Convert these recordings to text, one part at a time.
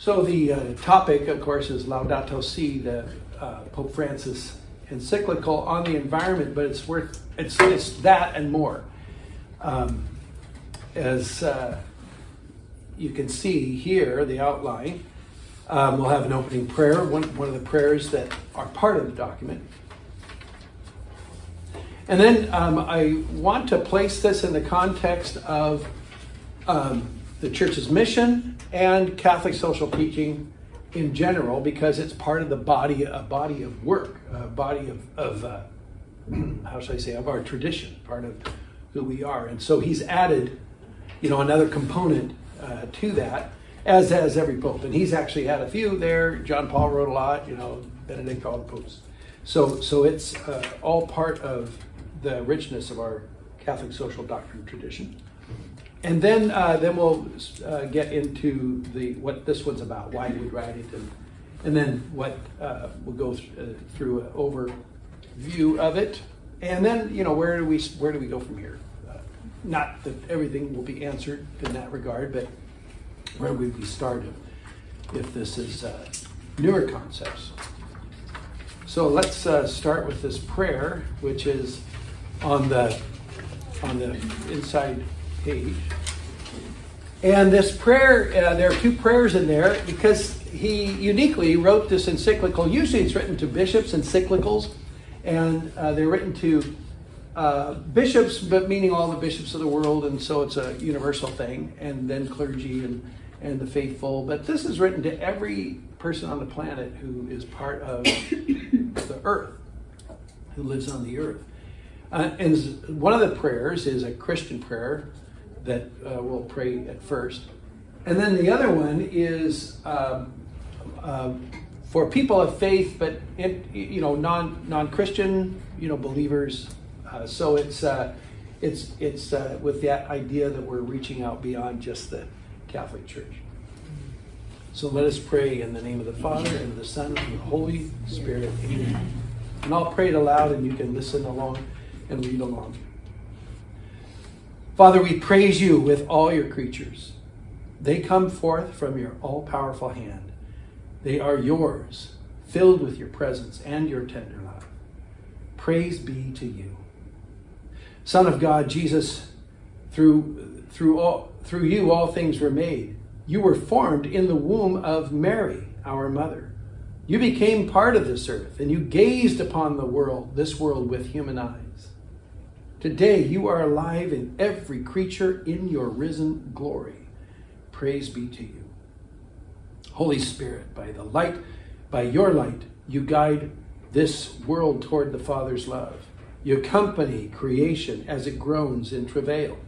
So the topic, of course, is Laudato Si, the Pope Francis Encyclical on the environment, but it's that and more. As you can see here, the outline, we'll have an opening prayer, one of the prayers that are part of the document. And then I want to place this in the context of the Church's mission and Catholic social teaching in general, because it's part of the body of work, of how should I say, of our tradition, part of who we are. And so he's added, another component to that, as has every pope. And he's actually had a few there. John Paul wrote a lot, Benedict, all the popes. So it's all part of the richness of our Catholic social doctrine tradition. And then we'll get into what this one's about, why we write it, and then what we'll go through an overview of it, and then where do we go from here? Not that everything will be answered in that regard, but where would we start if this is newer concepts? So let's start with this prayer, which is on the inside page. And this prayer, there are two prayers in there because he uniquely wrote this encyclical. Usually it's written to bishops, encyclicals, and they're written to bishops, but meaning all the bishops of the world, and so it's a universal thing, and then clergy and the faithful. But this is written to every person on the planet who is part of the earth, who lives on the earth. And one of the prayers is a Christian prayer that we'll pray at first. And then the other one is for people of faith, but non-Christian, believers. So it's with that idea that we're reaching out beyond just the Catholic Church. So let us pray in the name of the Father, and of the Son, and the Holy Spirit. Amen. And I'll pray it aloud, and you can listen along and read along. Father, we praise you with all your creatures. They come forth from your all-powerful hand. They are yours, filled with your presence and your tender love. Praise be to you. Son of God, Jesus, through you all things were made. You were formed in the womb of Mary, our mother. You became part of this earth, and you gazed upon this world with human eyes. Today you are alive in every creature in your risen glory. Praise be to you. Holy Spirit, by your light, you guide this world toward the Father's love. You accompany creation as it groans in travail.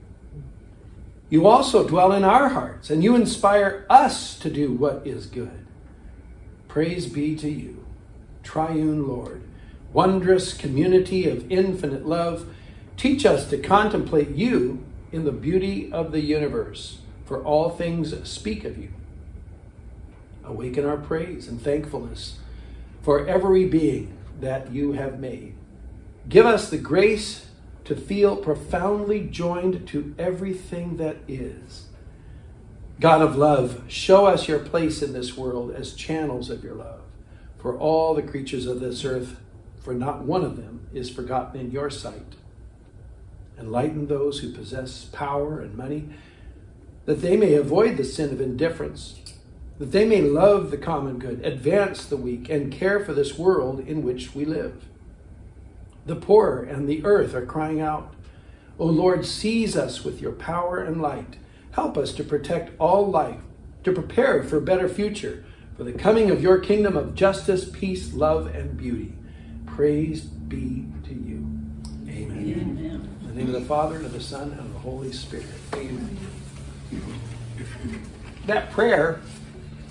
You also dwell in our hearts, and you inspire us to do what is good. Praise be to you, triune Lord, wondrous community of infinite love. Teach us to contemplate you in the beauty of the universe, for all things speak of you. Awaken our praise and thankfulness for every being that you have made. Give us the grace to feel profoundly joined to everything that is. God of love, show us your place in this world as channels of your love for all the creatures of this earth, for not one of them is forgotten in your sight. Enlighten those who possess power and money, that they may avoid the sin of indifference, that they may love the common good, advance the weak, and care for this world in which we live. The poor and the earth are crying out, O Lord, seize us with your power and light. Help us to protect all life, to prepare for a better future, for the coming of your kingdom of justice, peace, love, and beauty. Praise be to you. Amen. Amen. In the name of the Father, and of the Son, and of the Holy Spirit. Amen. That prayer,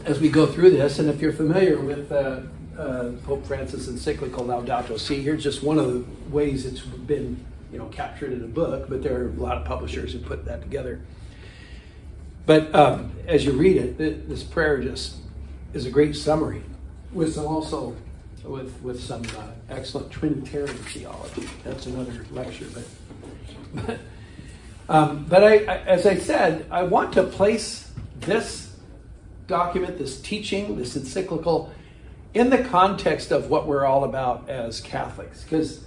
as we go through this, and if you're familiar with Pope Francis Encyclical Laudato Si, here's just one of the ways it's been captured in a book, but there are a lot of publishers who put that together. But as you read it, this prayer just is a great summary, with some excellent Trinitarian theology. That's another lecture, but I, as I said, I want to place this document, this teaching, this encyclical, in the context of what we're all about as Catholics. Because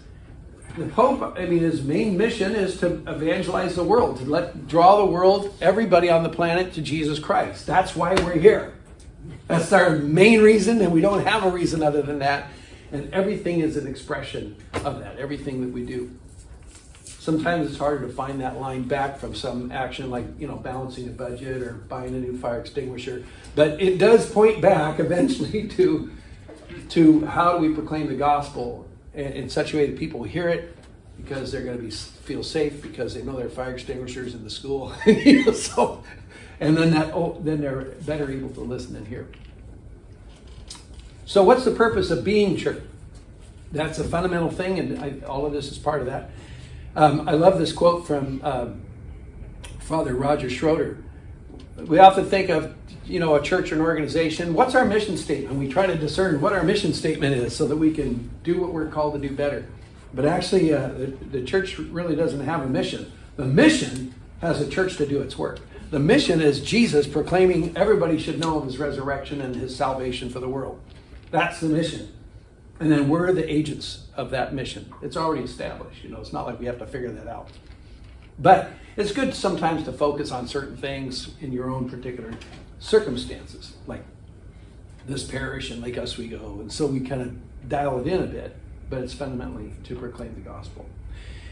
the Pope, his main mission is to evangelize the world, to draw the world, everybody on the planet, to Jesus Christ. That's why we're here. That's our main reason, and we don't have a reason other than that. And everything is an expression of that, everything that we do. Sometimes it's harder to find that line back from some action like, balancing a budget or buying a new fire extinguisher. But it does point back eventually to how do we proclaim the gospel in such a way that people hear it because they're going to feel safe because they know there are fire extinguishers in the school. And then then they're better able to listen and hear. So what's the purpose of being church? That's a fundamental thing, and all of this is part of that. I love this quote from Father Roger Schroeder. We often think of, a church or an organization. What's our mission statement? We try to discern what our mission statement is so that we can do what we're called to do better. But actually, the church really doesn't have a mission. The mission has a church to do its work. The mission is Jesus proclaiming everybody should know of his resurrection and his salvation for the world. That's the mission. And then we're the agents of that mission. It's already established. It's not like we have to figure that out. But it's good sometimes to focus on certain things in your own particular circumstances, like this parish in Lake Oswego. And so we kind of dial it in a bit, but it's fundamentally to proclaim the gospel.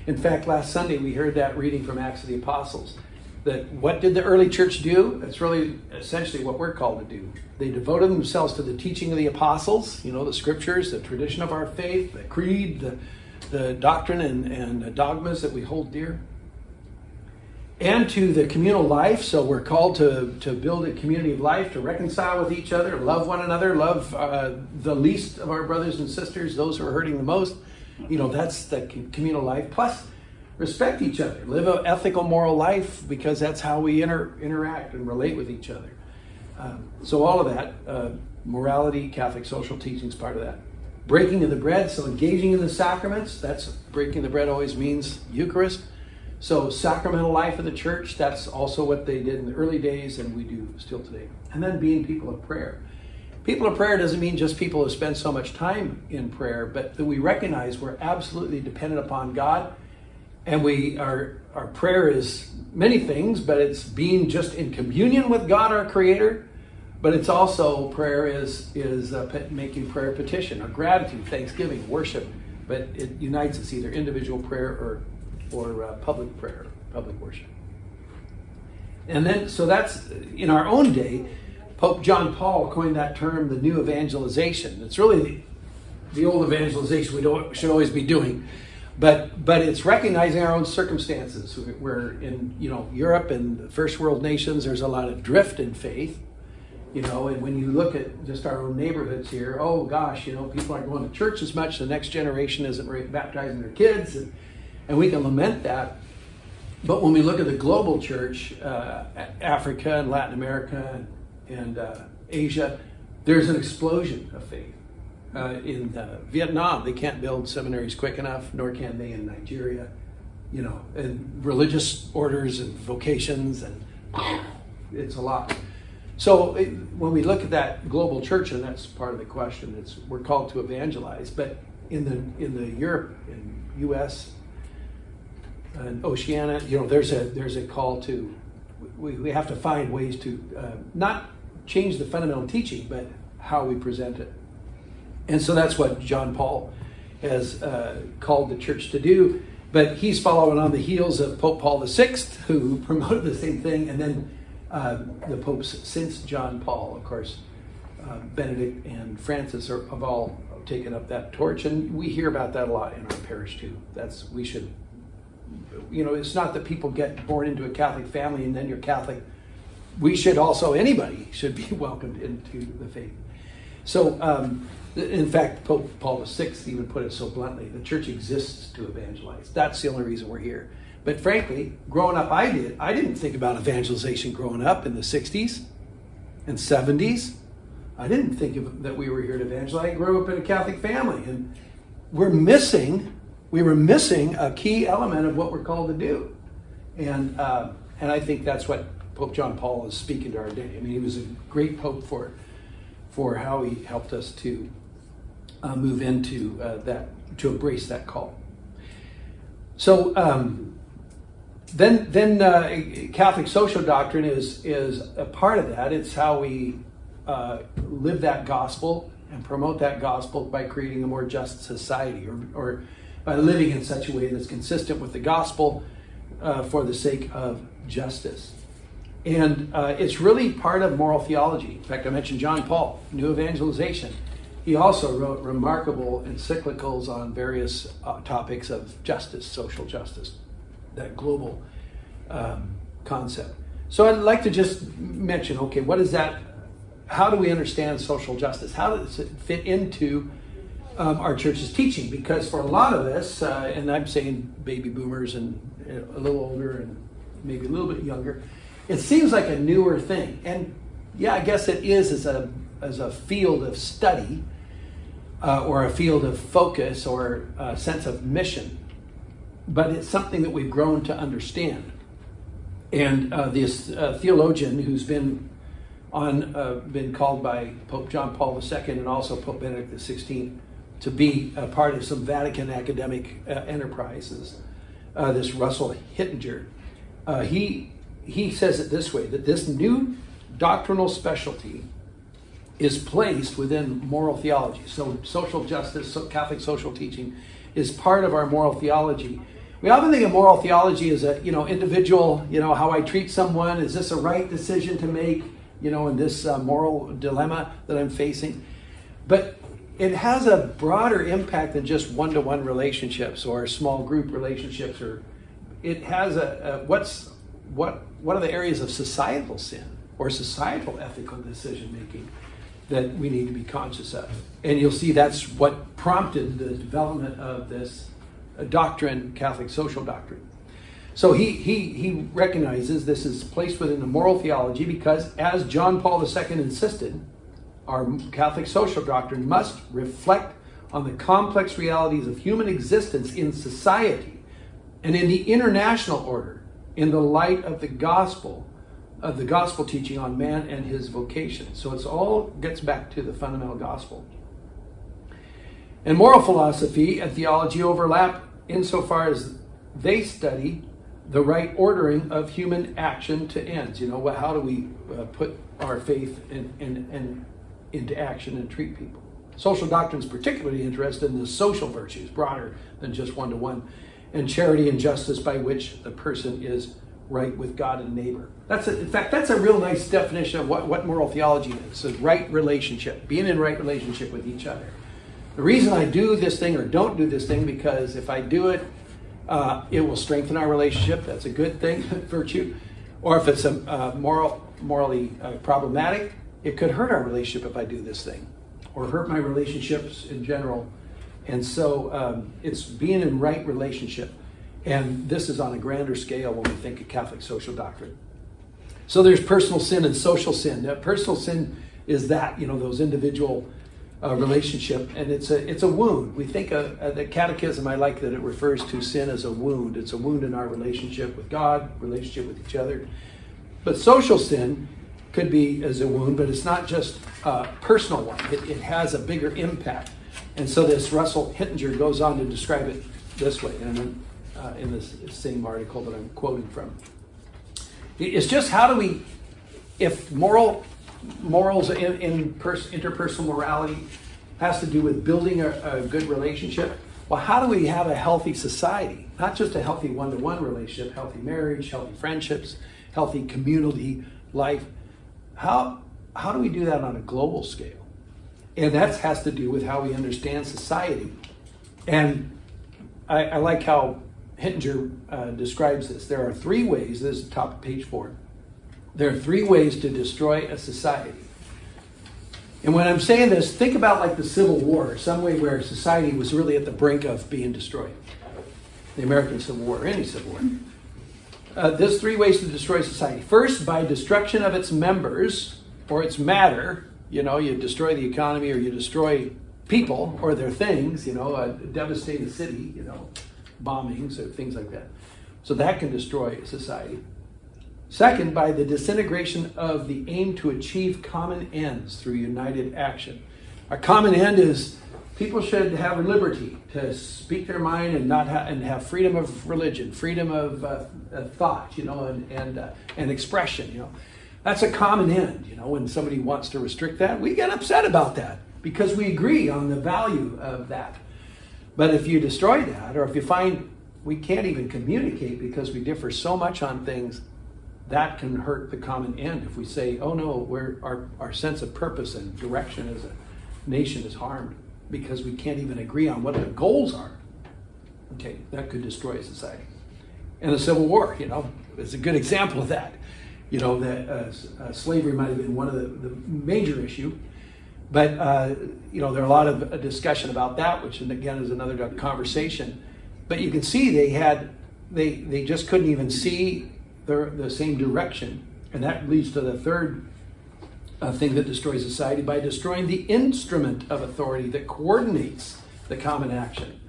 In fact, last Sunday we heard that reading from Acts of the Apostles. That what did the early church do? That's really essentially what we're called to do. They devoted themselves to the teaching of the apostles, the scriptures, the tradition of our faith, the creed, the doctrine and the dogmas that we hold dear. And to the communal life. So we're called to build a community of life, to reconcile with each other, love one another, love the least of our brothers and sisters, those who are hurting the most. That's the communal life. Plus, respect each other, live an ethical, moral life, because that's how we interact and relate with each other. So all of that, morality, Catholic social teaching is part of that. Breaking of the bread, so engaging in the sacraments, that's breaking the bread always means Eucharist. So sacramental life of the church, that's also what they did in the early days and we do still today. And then being people of prayer. People of prayer doesn't mean just people who spend so much time in prayer, but that we recognize we're absolutely dependent upon God. And our prayer is many things, but it's being just in communion with God, our Creator. But it's also prayer is making prayer petition, or gratitude, thanksgiving, worship. But it unites us either individual prayer or public prayer, public worship. And then, so that's in our own day. Pope John Paul coined that term, the new evangelization. It's really the old evangelization we should always be doing. But it's recognizing our own circumstances. We're in Europe and the first world nations. There's a lot of drift in faith, And when you look at just our own neighborhoods here, oh gosh, people aren't going to church as much. The next generation isn't baptizing their kids, and we can lament that. But when we look at the global church, Africa and Latin America and Asia, there's an explosion of faith. In Vietnam, they can't build seminaries quick enough, nor can they in Nigeria. And religious orders and vocations, and it's a lot. So when we look at that global church, and that's part of the question, we're called to evangelize. But in the Europe and U.S. and Oceania, there's a call to. We have to find ways to not change the fundamental teaching, but how we present it. And so that's what John Paul has called the church to do. But he's following on the heels of Pope Paul VI, who promoted the same thing. And then the popes since John Paul, of course, Benedict and Francis have all taken up that torch. And we hear about that a lot in our parish too. We should, it's not that people get born into a Catholic family and then you're Catholic. We should also, anybody should be welcomed into the faith. So, in fact, Pope Paul VI even put it so bluntly, the church exists to evangelize. That's the only reason we're here. But frankly, growing up, I didn't think about evangelization growing up in the 60s and 70s. I didn't think that we were here to evangelize. I grew up in a Catholic family, and we were missing a key element of what we're called to do. And I think that's what Pope John Paul is speaking to our day. I mean, he was a great pope for how he helped us to move into that, to embrace that call. So then Catholic Social Doctrine is a part of that. It's how we live that gospel and promote that gospel by creating a more just society, or by living in such a way that's consistent with the gospel for the sake of justice. And it's really part of moral theology. In fact, I mentioned John Paul, New Evangelization. He also wrote remarkable encyclicals on various topics of justice, social justice, that global concept. So I'd like to just mention, okay, what is that? How do we understand social justice? How does it fit into our church's teaching? Because for a lot of us, and I'm saying baby boomers and a little older and maybe a little bit younger, it seems like a newer thing. And yeah, I guess it is as a field of study, or a field of focus, or a sense of mission. But it's something that we've grown to understand. And this theologian who's been called by Pope John Paul II and also Pope Benedict XVI to be a part of some Vatican academic enterprises, this Russell Hittinger, he says it this way, that this new doctrinal specialty is placed within moral theology. So social justice, Catholic social teaching is part of our moral theology. We often think of moral theology as a, individual, how I treat someone. Is this a right decision to make, in this moral dilemma that I'm facing? But it has a broader impact than just one-to-one relationships or small group relationships. Or it has what are the areas of societal sin or societal ethical decision making that we need to be conscious of. And you'll see that's what prompted the development of this doctrine, Catholic Social Doctrine. So he recognizes this is placed within the moral theology because, as John Paul II insisted, our Catholic Social Doctrine must reflect on the complex realities of human existence in society and in the international order in the light of the gospel teaching on man and his vocation. So it's all gets back to the fundamental gospel. And moral philosophy and theology overlap insofar as they study the right ordering of human action to ends. How do we put our faith into action and treat people? Social doctrine is particularly interested in the social virtues, broader than just one-to-one, and charity and justice by which the person is right with God and neighbor. That's a real nice definition of what moral theology is. It's right relationship, being in right relationship with each other. The reason I do this thing or don't do this thing, because if I do it, it will strengthen our relationship. That's a good thing, virtue. Or if it's morally problematic, it could hurt our relationship if I do this thing, or hurt my relationships in general. And so it's being in right relationship. And this is on a grander scale when we think of Catholic social doctrine. So there's personal sin and social sin. Now, personal sin is that, those individual relationship, and it's a wound. We think the catechism, I like that it refers to sin as a wound. It's a wound in our relationship with God, relationship with each other. But social sin could be as a wound, but it's not just a personal one. It has a bigger impact. And so this Russell Hittinger goes on to describe it this way, and in this same article that I'm quoting from. It's just how do we, if morals in interpersonal morality has to do with building a good relationship, well, how do we have a healthy society? Not just a healthy one-to-one relationship, healthy marriage, healthy friendships, healthy community life. How do we do that on a global scale? And that has to do with how we understand society. And I like how Hittinger describes this. There are 3 ways, this is top of page 4. There are 3 ways to destroy a society. And when I'm saying this, think about like the Civil War, some way where society was really at the brink of being destroyed. The American Civil War, or any Civil War. There's 3 ways to destroy society. First, by destruction of its members or its matter. You destroy the economy, or you destroy people or their things, devastate a city, bombings or things like that. So that can destroy society. Second, by the disintegration of the aim to achieve common ends through united action. Our common end is people should have liberty to speak their mind and and have freedom of religion, freedom of thought, and expression. That's a common end. When somebody wants to restrict that, we get upset about that because we agree on the value of that. But if you destroy that, or if you find we can't even communicate because we differ so much on things, that can hurt the common end. If we say, oh no, our sense of purpose and direction as a nation is harmed because we can't even agree on what the goals are, okay, that could destroy a society. And the Civil War, is a good example of that. That slavery might have been one of the major issue, but there are a lot of discussion about that, which again is another conversation. But you can see they just couldn't even see the same direction, and that leads to the third thing that destroys society, by destroying the instrument of authority that coordinates the common action.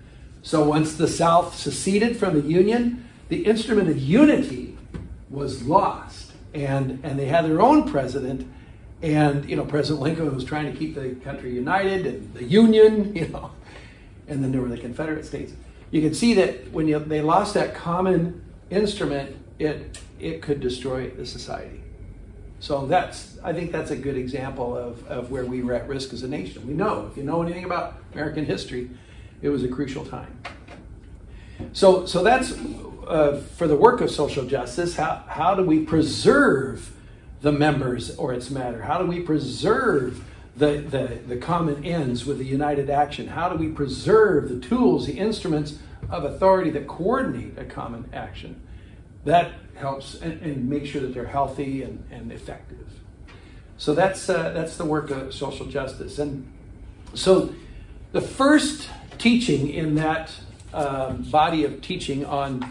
So once the South seceded from the Union, the instrument of unity was lost, and they had their own president, and President Lincoln was trying to keep the country united and the Union, and then there were the Confederate States. You can see that when they lost that common instrument, it could destroy the society. So I think that's a good example of where we were at risk as a nation. We know, if you know anything about American history, it was a crucial time. So that's for the work of social justice. How do we preserve the members or its matter? How do we preserve the common ends with the united action? How do we preserve the tools, the instruments of authority that coordinate a common action? That helps and make sure that they're healthy and effective. So that's the work of social justice. And so the first teaching in that body of teaching on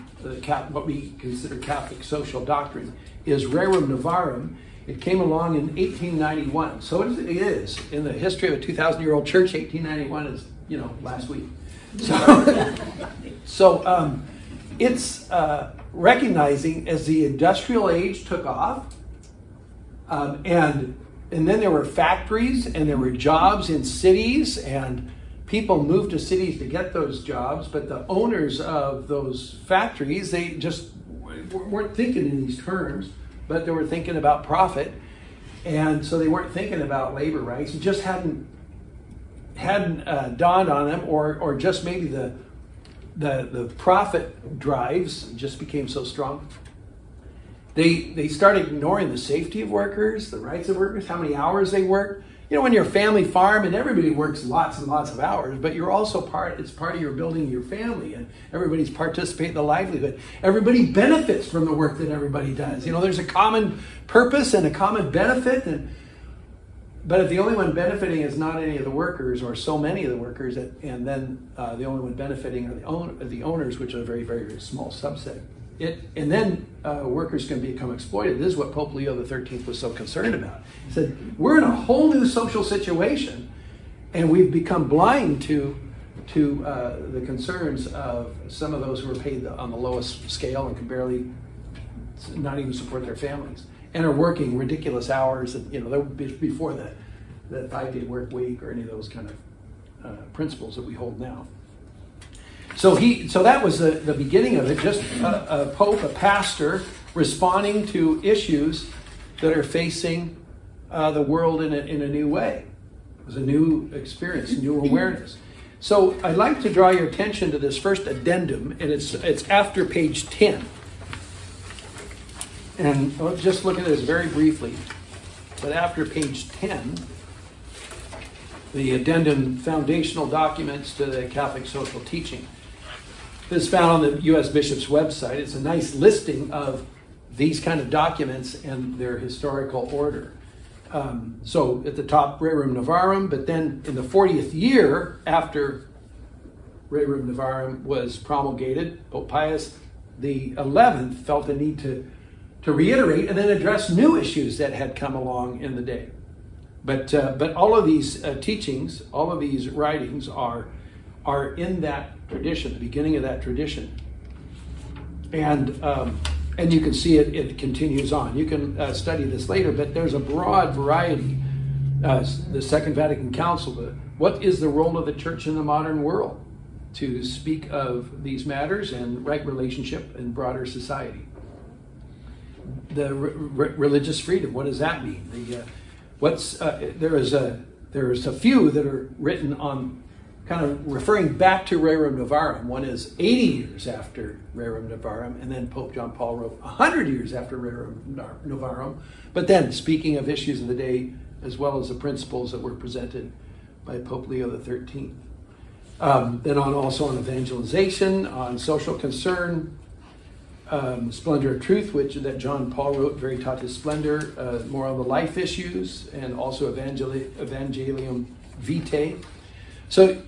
what we consider Catholic Social Doctrine is Rerum Novarum. It came along in 1891. So it is in the history of a 2,000-year-old church. 1891 is last week. So it's recognizing as the industrial age took off, and then there were factories and there were jobs in cities, and people moved to cities to get those jobs, but the owners of those factories, they just weren't thinking in these terms, but they were thinking about profit, and so they weren't thinking about labor rights. It just hadn't dawned on them, or just maybe the profit drives just became so strong. They started ignoring the safety of workers, the rights of workers, how many hours they work. When you're a family farm and everybody works lots and lots of hours, but you're also it's part of your building your family, and everybody's participating in the livelihood. Everybody benefits from the work that everybody does. There's a common purpose and a common benefit, but if the only one benefiting is not any of the workers, or so many of the workers, and then the only one benefiting are the owners, which are a very, very, very small subset, and then workers can become exploited. This is what Pope Leo XIII was so concerned about. He said, we're in a whole new social situation, and we've become blind to the concerns of some of those who are paid on the lowest scale and can barely not even support their families, and are working ridiculous hours, and before the 5-day work week or any of those kind of principles that we hold now. So that was the beginning of it, just a pope, a pastor, responding to issues that are facing the world in a new way. It was a new experience, new awareness. So I'd like to draw your attention to this first addendum, and it's after page 10. And I'll just look at this very briefly. But after page 10, the addendum, foundational documents to the Catholic social teaching. This is found on the U.S. Bishop's website. It's a nice listing of these kind of documents and their historical order. So at the top, Rerum Novarum, but then in the 40th year after Rerum Novarum was promulgated, Pope Pius XI felt the need to reiterate and then address new issues that had come along in the day. But all of these teachings, all of these writings are in that tradition, the beginning of that tradition. And And you can see it continues on. You can study this later, but there's a broad variety. The Second Vatican Council, what is the role of the church in the modern world? To speak of these matters and right relationship in broader society. The religious freedom, what does that mean? There is a few that are written on kind of referring back to Rerum Novarum. One is 80 years after Rerum Novarum, and then Pope John Paul wrote 100 years after Rerum Novarum, but then speaking of issues of the day as well as the principles that were presented by Pope Leo XIII. Then also on evangelization, on social concern, Splendor of Truth, that John Paul wrote, Veritatis Splendor, more on the life issues, and also Evangelium Vitae. So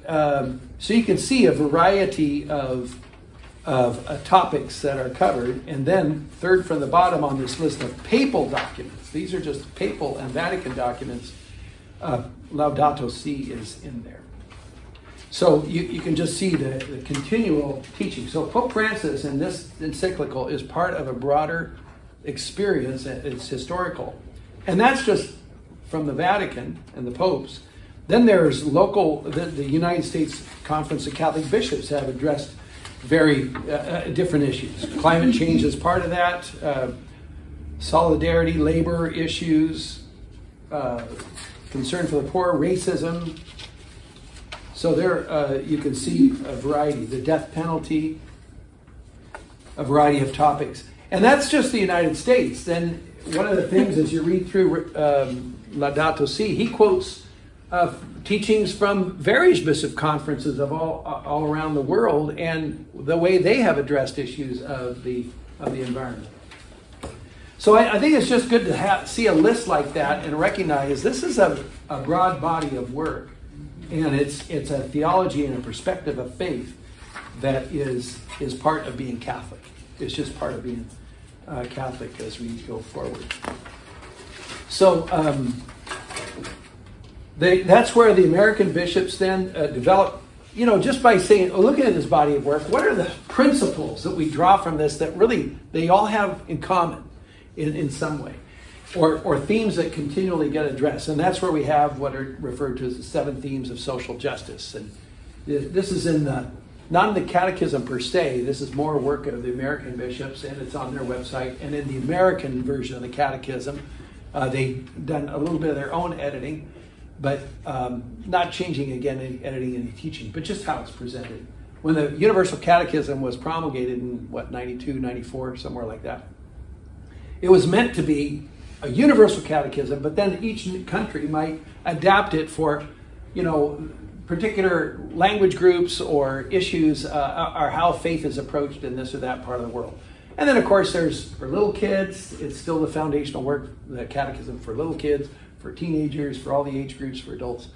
you can see a variety of topics that are covered. And then third from the bottom on this list of papal documents, these are just papal and Vatican documents, Laudato Si is in there. So you can just see the continual teaching. So Pope Francis in this encyclical is part of a broader experience. It's historical. And that's just from the Vatican and the popes. Then there's the United States Conference of Catholic Bishops have addressed very different issues. Climate change is part of that. Solidarity, labor issues, concern for the poor, racism. So there you can see a variety. The death penalty, a variety of topics. And that's just the United States. Then one of the things as you read through Laudato Si, he quotes teachings from various bishop conferences of all around the world and the way they have addressed issues of the environment. So I think it's just good to see a list like that and recognize this is a broad body of work, and it's a theology and a perspective of faith that is part of being Catholic. It's just part of being Catholic as we go forward. So that's where the American bishops then develop, just by saying, looking at this body of work, what are the principles that we draw from this that really they all have in common in some way, or themes that continually get addressed. And that's where we have what are referred to as the 7 themes of social justice. And this is not in the catechism per se, this is more work of the American bishops, and it's on their website. And in the American version of the catechism, they've done a little bit of their own editing, but not changing again any editing, any teaching, but just how it's presented. When the Universal Catechism was promulgated in 92, 94, somewhere like that, it was meant to be a universal catechism, but then each country might adapt it for, particular language groups or issues, or how faith is approached in this or that part of the world. And then, of course, there's for little kids, it's still the foundational work, the catechism for little kids, for teenagers, for all the age groups, for adults.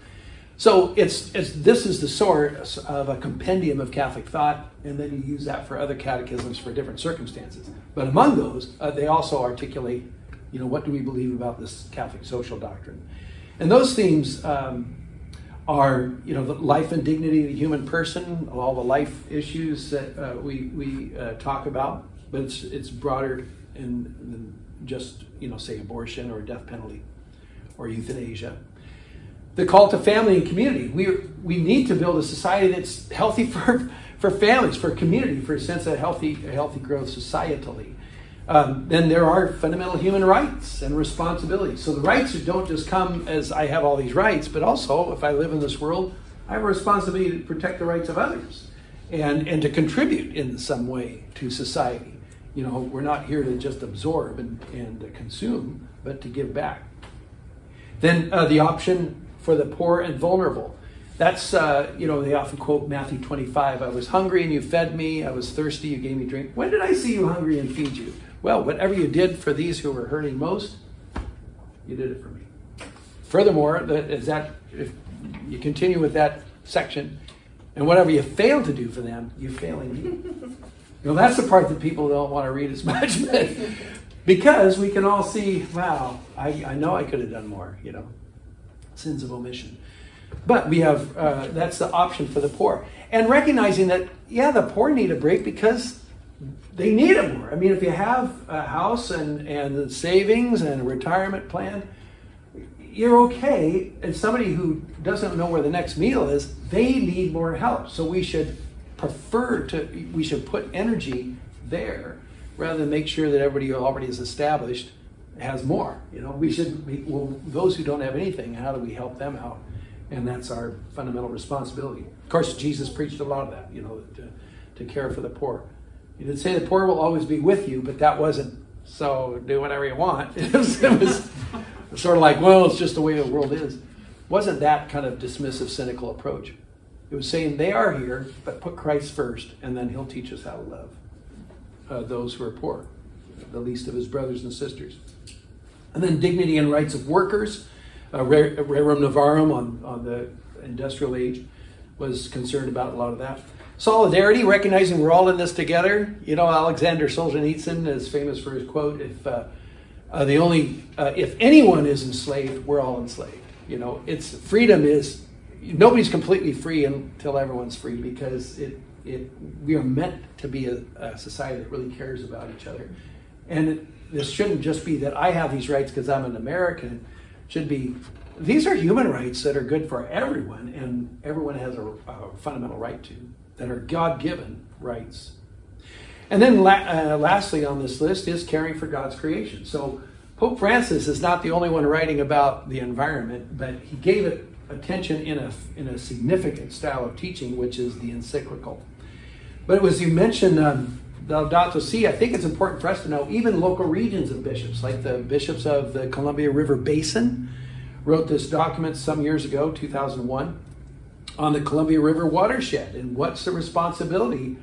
So this is the source of a compendium of Catholic thought, and then you use that for other catechisms for different circumstances. But among those, they also articulate, what do we believe about this Catholic social doctrine? And those themes are, the life and dignity of the human person, all the life issues that we talk about, but it's broader than just, say abortion or death penalty or euthanasia. The call to family and community. We need to build a society that's healthy for families, for community, for a sense of healthy growth societally. Then there are fundamental human rights and responsibilities. So the rights don't just come as I have all these rights, but also if I live in this world, I have a responsibility to protect the rights of others and to contribute in some way to society. We're not here to just absorb and consume, but to give back. Then the option for the poor and vulnerable. That's, they often quote Matthew 25. I was hungry and you fed me. I was thirsty, you gave me drink. When did I see you hungry and feed you? Well, whatever you did for these who were hurting most, you did it for me. Furthermore, if you continue with that section, and whatever you fail to do for them, you're failing me. That's the part that people don't want to read as much, because we can all see, wow, I know I could have done more, sins of omission. But we have, that's the option for the poor. And recognizing that, the poor need a break because they need it more. I mean, if you have a house and savings and a retirement plan, you're okay. And somebody who doesn't know where the next meal is, they need more help. So we should put energy there rather than make sure that everybody who already is established has more. We should be, those who don't have anything, how do we help them out? And that's our fundamental responsibility. Of course, Jesus preached a lot of that, to care for the poor. He didn't say the poor will always be with you, but that wasn't, so do whatever you want. It was sort of like, well, it's just the way the world is. It wasn't that kind of dismissive, cynical approach. It was saying they are here, but put Christ first, and then he'll teach us how to love those who are poor, the least of his brothers and sisters. And then dignity and rights of workers. Rerum Novarum on the industrial age was concerned about a lot of that. Solidarity, recognizing we're all in this together. Alexander Solzhenitsyn is famous for his quote, if anyone is enslaved, we're all enslaved. Nobody's completely free until everyone's free, because we are meant to be a society that really cares about each other. And this shouldn't just be that I have these rights because I'm an American. It should be, these are human rights that are good for everyone, and everyone has a fundamental right to, that are God-given rights. And then lastly on this list is caring for God's creation. So Pope Francis is not the only one writing about the environment, but he gave it attention in a significant style of teaching, which is the Encyclical. But as you mentioned, Laudato Si, I think it's important for us to know even local regions of bishops, like the bishops of the Columbia River Basin, wrote this document some years ago, 2001, on the Columbia River watershed and what's the responsibility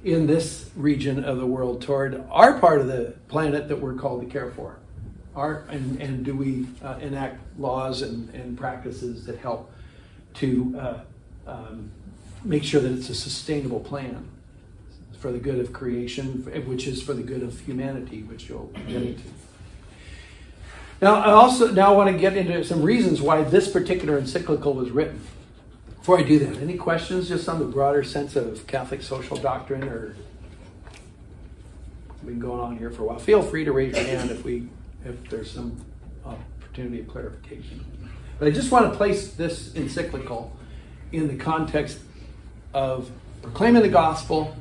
in this region of the world toward our part of the planet that we're called to care for. And do we enact laws and practices that help to make sure that it's a sustainable plan for the good of creation, which is for the good of humanity, which you'll get into. Now, I also want to get into some reasons why this particular encyclical was written. Before I do that, any questions just on the broader sense of Catholic social doctrine, or we've been going on here for a while? Feel free to raise your hand if there's some opportunity of clarification. But I just want to place this encyclical in the context of proclaiming the gospel,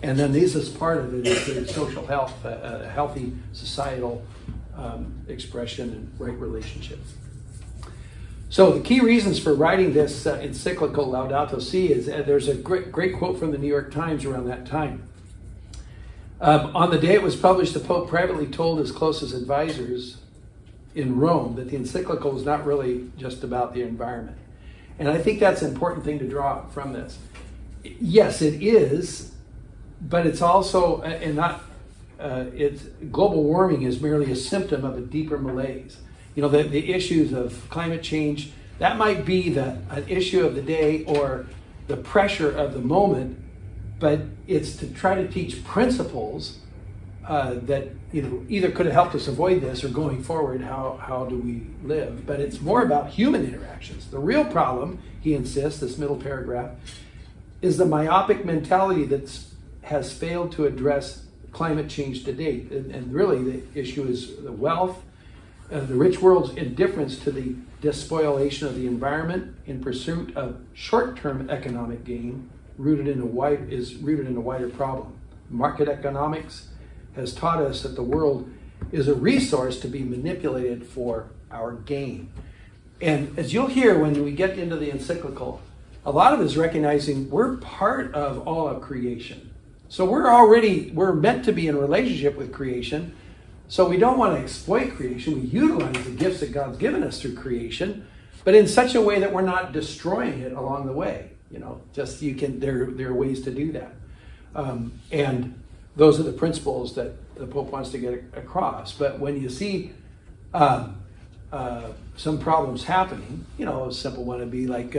and then this is part of it is social health, a healthy societal expression and right relationships. So the key reasons for writing this encyclical Laudato Si is there's a great quote from the New York Times around that time. On the day it was published, the Pope privately told his closest advisors in Rome that the encyclical was not really just about the environment. And I think that's an important thing to draw from this. Yes, it is, but it's also, global warming is merely a symptom of a deeper malaise. The issues of climate change, that might be an issue of the day or the pressure of the moment, but it's to try to teach principles that either could have helped us avoid this, or going forward, how do we live? But it's more about human interactions. The real problem, he insists, this middle paragraph, is the myopic mentality that has failed to address climate change to date. And really the issue is the wealth, the rich world's indifference to the despoilation of the environment in pursuit of short-term economic gain rooted in a wider problem. Market economics has taught us that the world is a resource to be manipulated for our gain. And as you'll hear when we get into the encyclical, a lot of it is recognizing we're part of all of creation. So we're meant to be in relationship with creation. So we don't want to exploit creation. We utilize the gifts that God's given us through creation, but in such a way that we're not destroying it along the way. There are ways to do that. And those are the principles that the Pope wants to get across. But when you see some problems happening, a simple one would be like,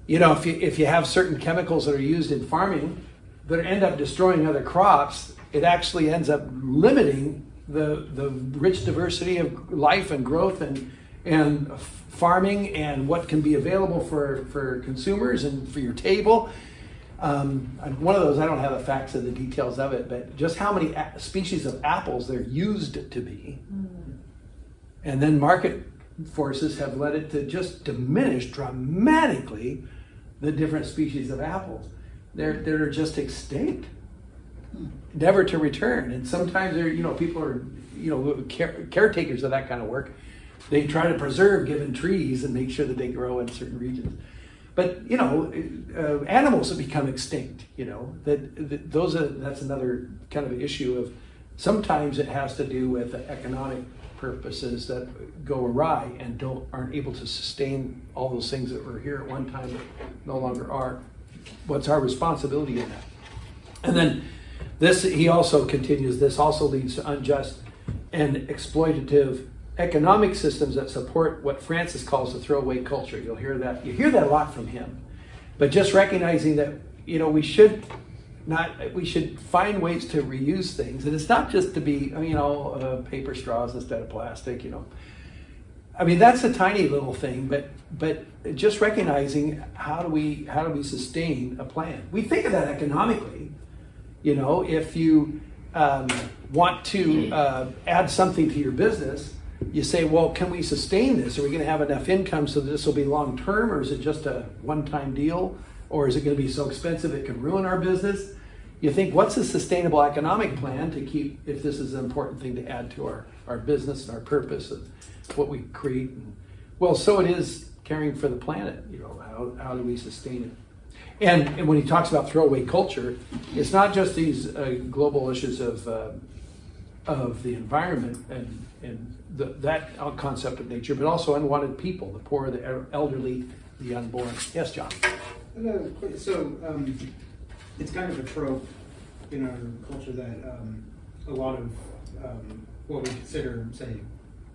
if you have certain chemicals that are used in farming that end up destroying other crops, it actually ends up limiting the rich diversity of life and growth and farming and what can be available for consumers and for your table. One of those, I don't have the facts of the details of it, but just how many species of apples there used to be. And then market forces have led it to just diminish dramatically the different species of apples. They're just extinct, never to return. And sometimes people are caretakers of that kind of work. They try to preserve given trees and make sure that they grow in certain regions. But animals have become extinct. That's another kind of issue of sometimes it has to do with economic purposes that go awry and aren't able to sustain all those things that were here at one time that no longer are. What's our responsibility in that? And then he also continues, this also leads to unjust and exploitative economic systems that support what Francis calls the throwaway culture. You hear that a lot from him. But just recognizing that, we should find ways to reuse things. And it's not just to be, paper straws instead of plastic, that's a tiny little thing, but just recognizing how do we sustain a plan. We think of that economically. If you want to add something to your business, you say, well, can we sustain this? Are we going to have enough income so that this will be long term, or is it just a one-time deal? Or is it going to be so expensive it can ruin our business? You think, what's a sustainable economic plan to keep, if this is an important thing to add to our business and our purpose of what we create? Well, so it is caring for the planet. How do we sustain it? And when he talks about throwaway culture, it's not just these global issues of the environment and that concept of nature, but also unwanted people, the poor, the elderly, the unborn. Yes, John? So it's kind of a trope in our culture that a lot of what we consider, say,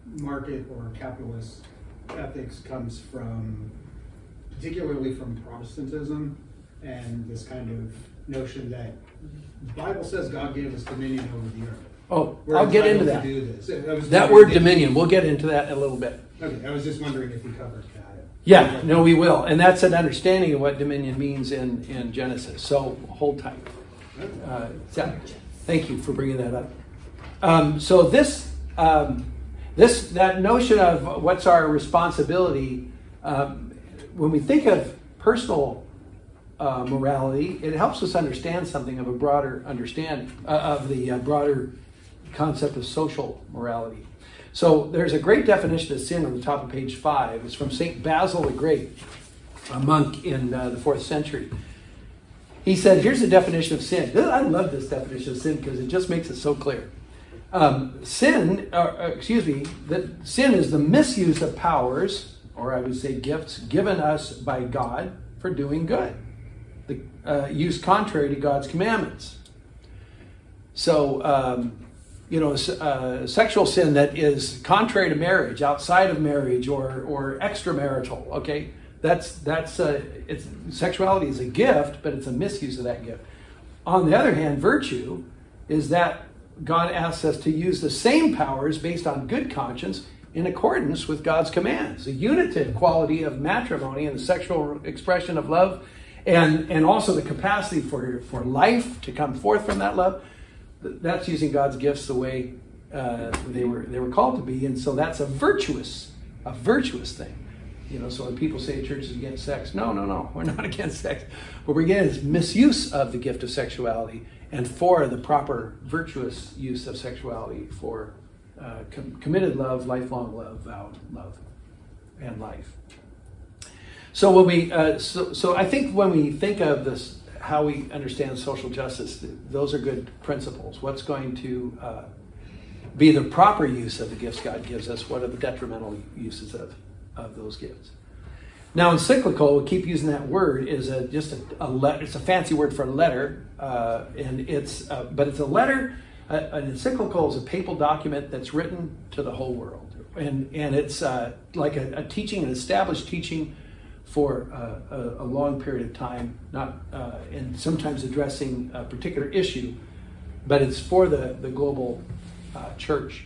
market or capitalist ethics comes from, particularly from Protestantism, and this kind of notion that the Bible says God gave us dominion over the earth. Oh, I'll get into that. Do this. That word dominion, we'll get into that in a little bit. Okay, I was just wondering if we covered that. Yeah, no, we will. And that's an understanding of what dominion means in Genesis. So hold tight. Thank you for bringing that up. So that notion of what's our responsibility, when we think of personal morality, it helps us understand something of a broader understanding of the broader concept of social morality. So there's a great definition of sin on the top of page 5. It's from St. Basil the Great, a monk in the 4th century. He said, here's the definition of sin. I love this definition of sin because it just makes it so clear. Sin is the misuse of powers, or I would say gifts, given us by God for doing good. The use contrary to God's commandments. So, sexual sin that is contrary to marriage, outside of marriage, or extramarital. Okay, sexuality is a gift, but it's a misuse of that gift. On the other hand, virtue is that God asks us to use the same powers based on good conscience in accordance with God's commands. The unitive quality of matrimony and the sexual expression of love, and also the capacity for life to come forth from that love. That's using God's gifts the way they were called to be, and so that's a virtuous thing. So when people say church is against sex, no, we're not against sex. What we're against is misuse of the gift of sexuality, and for the proper virtuous use of sexuality for committed love, lifelong love, vowed love, and life. So when we, I think when we think of this, how we understand social justice, those are good principles. What's going to be the proper use of the gifts God gives us? What are the detrimental uses of those gifts? Now, encyclical, we keep using that word, is just a letter. It's a fancy word for a letter, but it's a letter. An encyclical is a papal document that's written to the whole world, and it's like a teaching, an established teaching for a long period of time, and sometimes addressing a particular issue, but it's for the global church.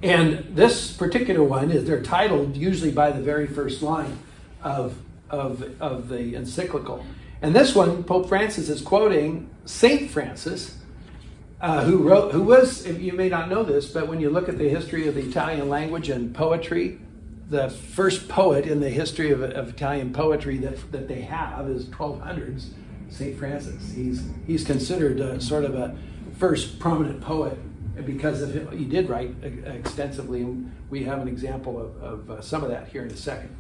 And this particular one they're titled usually by the very first line of the encyclical. And this one, Pope Francis is quoting Saint Francis, who was, you may not know this, but when you look at the history of the Italian language and poetry, the first poet in the history of Italian poetry that they have is 1200s, Saint Francis. He's considered sort of a first prominent poet because of him. He did write extensively, and we have an example of some of that here in a second.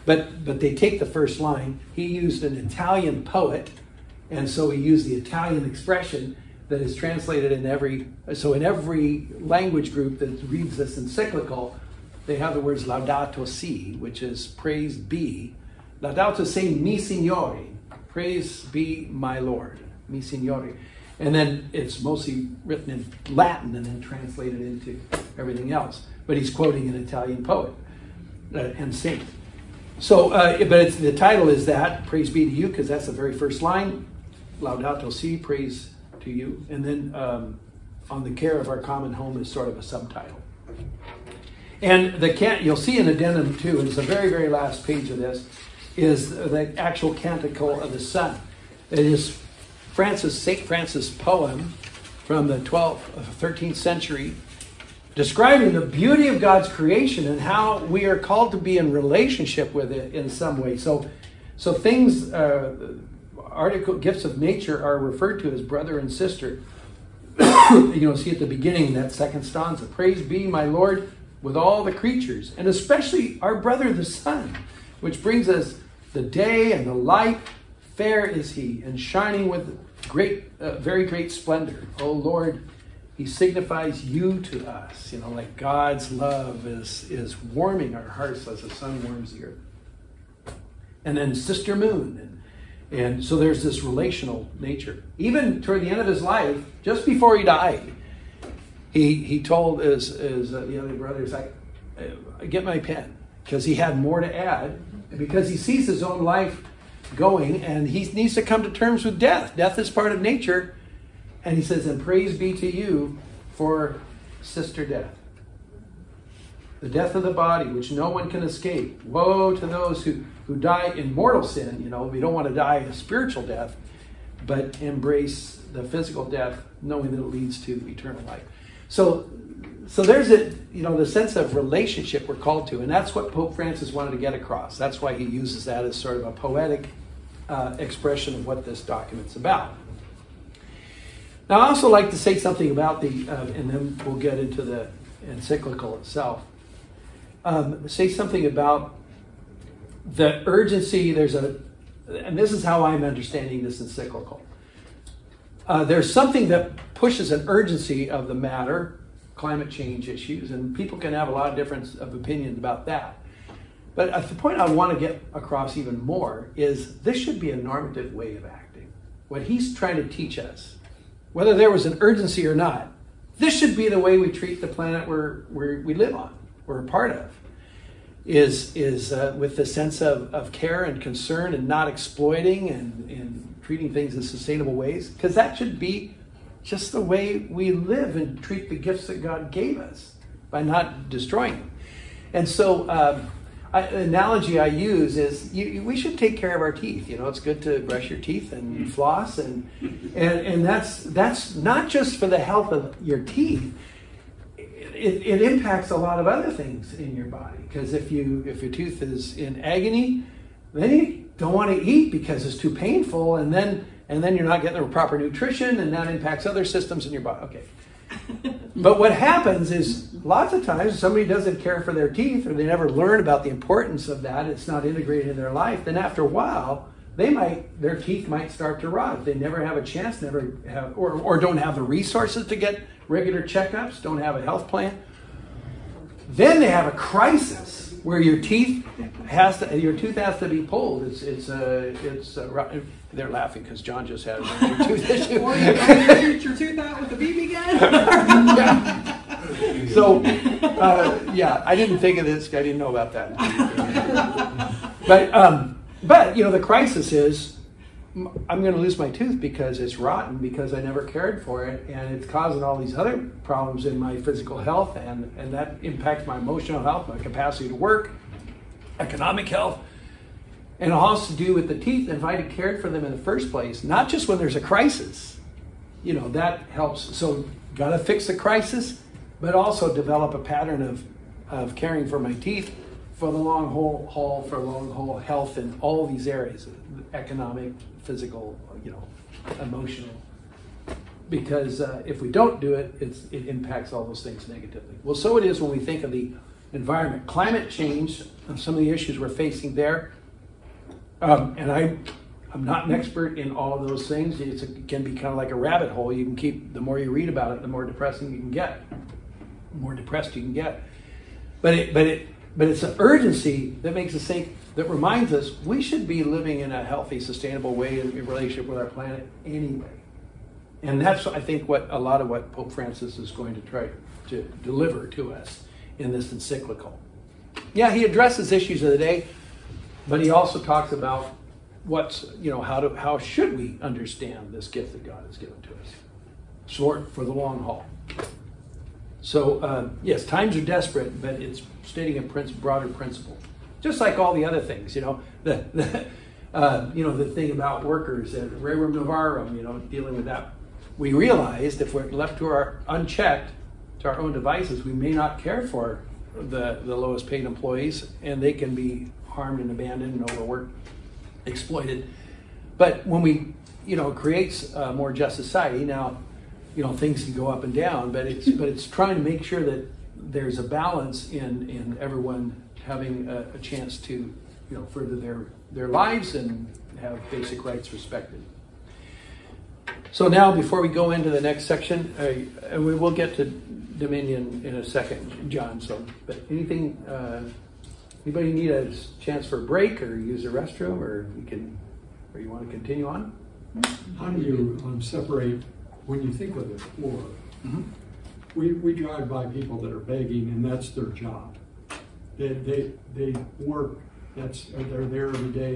But they take the first line. He used an Italian poet, and so he used the Italian expression that is translated in every language group that reads this encyclical. They have the words Laudato Si, which is praise be. Laudato Si mi Signore, praise be my Lord, mi Signore. And then it's mostly written in Latin and then translated into everything else. But he's quoting an Italian poet and saint. So, but the title is that, praise be to you, because that's the very first line. Laudato Si, praise to you. And then on the care of our common home is sort of a subtitle. And you'll see an addendum too, and it's the very, very last page of this, is the actual Canticle of the Sun. It is St. Francis' poem from the 13th century, describing the beauty of God's creation and how we are called to be in relationship with it in some way. So things, gifts of nature are referred to as brother and sister. See at the beginning, that second stanza, praise be my Lord with all the creatures, and especially our brother the sun, which brings us the day and the light. Fair is he, and shining with very great splendor. O Lord, he signifies you to us. Like God's love is warming our hearts as the sun warms the earth. And then Sister Moon, and so there's this relational nature. Even toward the end of his life, just before he died, he told his the other brothers, get my pen, because he had more to add, because he sees his own life going, and he needs to come to terms with death. Death is part of nature. And he says, and praise be to you for sister death. The death of the body, which no one can escape. Woe to those who die in mortal sin. We don't want to die a spiritual death, but embrace the physical death, knowing that it leads to eternal life. So there's the sense of relationship we're called to, and that's what Pope Francis wanted to get across. That's why he uses that as sort of a poetic expression of what this document's about. Now, I also like to say something about and then we'll get into the encyclical itself. Say something about the urgency. And this is how I'm understanding this encyclical. There's something that pushes an urgency of the matter, climate change issues, and people can have a lot of difference of opinions about that. But the point I want to get across even more is this should be a normative way of acting. What he's trying to teach us, whether there was an urgency or not, this should be the way we treat the planet we live on, we're a part of, is with the sense of care and concern and not exploiting and treating things in sustainable ways, because that should be just the way we live and treat the gifts that God gave us by not destroying them. And so the analogy I use is we should take care of our teeth. It's good to brush your teeth and floss, and that's not just for the health of your teeth. It impacts a lot of other things in your body, because if your tooth is in agony, then you don't want to eat because it's too painful, and then you're not getting the proper nutrition, and that impacts other systems in your body. Okay. But what happens is lots of times somebody doesn't care for their teeth, or they never learn about the importance of that. It's not integrated in their life. Then after a while, their teeth might start to rot. If they never have a chance, or don't have the resources to get regular checkups, don't have a health plan, then they have a crisis where your tooth has to be pulled. They're laughing because John just had a tooth issue. Or you get your tooth out with a BB gun. Yeah. So, I didn't think of this. I didn't know about that. But the crisis is, I'm going to lose my tooth because it's rotten, because I never cared for it, and it's causing all these other problems in my physical health, and that impacts my emotional health, my capacity to work, economic health. And it all has to do with the teeth, and if I had cared for them in the first place, not just when there's a crisis, you know, that helps. So got to fix the crisis, but also develop a pattern of caring for my teeth for the long haul, for long haul health in all these areas, economic, physical, you know, emotional. Because if we don't do it, it impacts all those things negatively. Well, so it is when we think of the environment. Climate change, and some of the issues we're facing there, and I'm not an expert in all of those things. It can be kind of like a rabbit hole. You can keep, the more you read about it, the more depressing you can get. The more depressed you can get. But it's an urgency that makes us think, that reminds us we should be living in a healthy, sustainable way in relationship with our planet anyway. And that's, I think, what a lot of what Pope Francis is going to try to deliver to us in this encyclical. Yeah, he addresses issues of the day, but he also talks about how should we understand this gift that God has given to us, short for the long haul. So yes, times are desperate, but it's stating a broader principle, just like all the other things. You know, the thing about workers at Rerum Novarum, you know, dealing with that. We realized if we're left to our unchecked, to our own devices, we may not care for the lowest paid employees, and they can be harmed and abandoned and overworked, exploited. But when we, you know, it creates a more just society. Now, you know, things can go up and down, but it's trying to make sure that there's a balance in everyone having a chance to, you know, further their lives and have basic rights respected. So now, before we go into the next section, we will get to Dominion in a second, John. So, but anything, anybody need a chance for a break or use a restroom, or you want to continue on? How do you separate, when you think of the poor, mm-hmm. we drive by people that are begging, and that's their job. They work. They're there every day.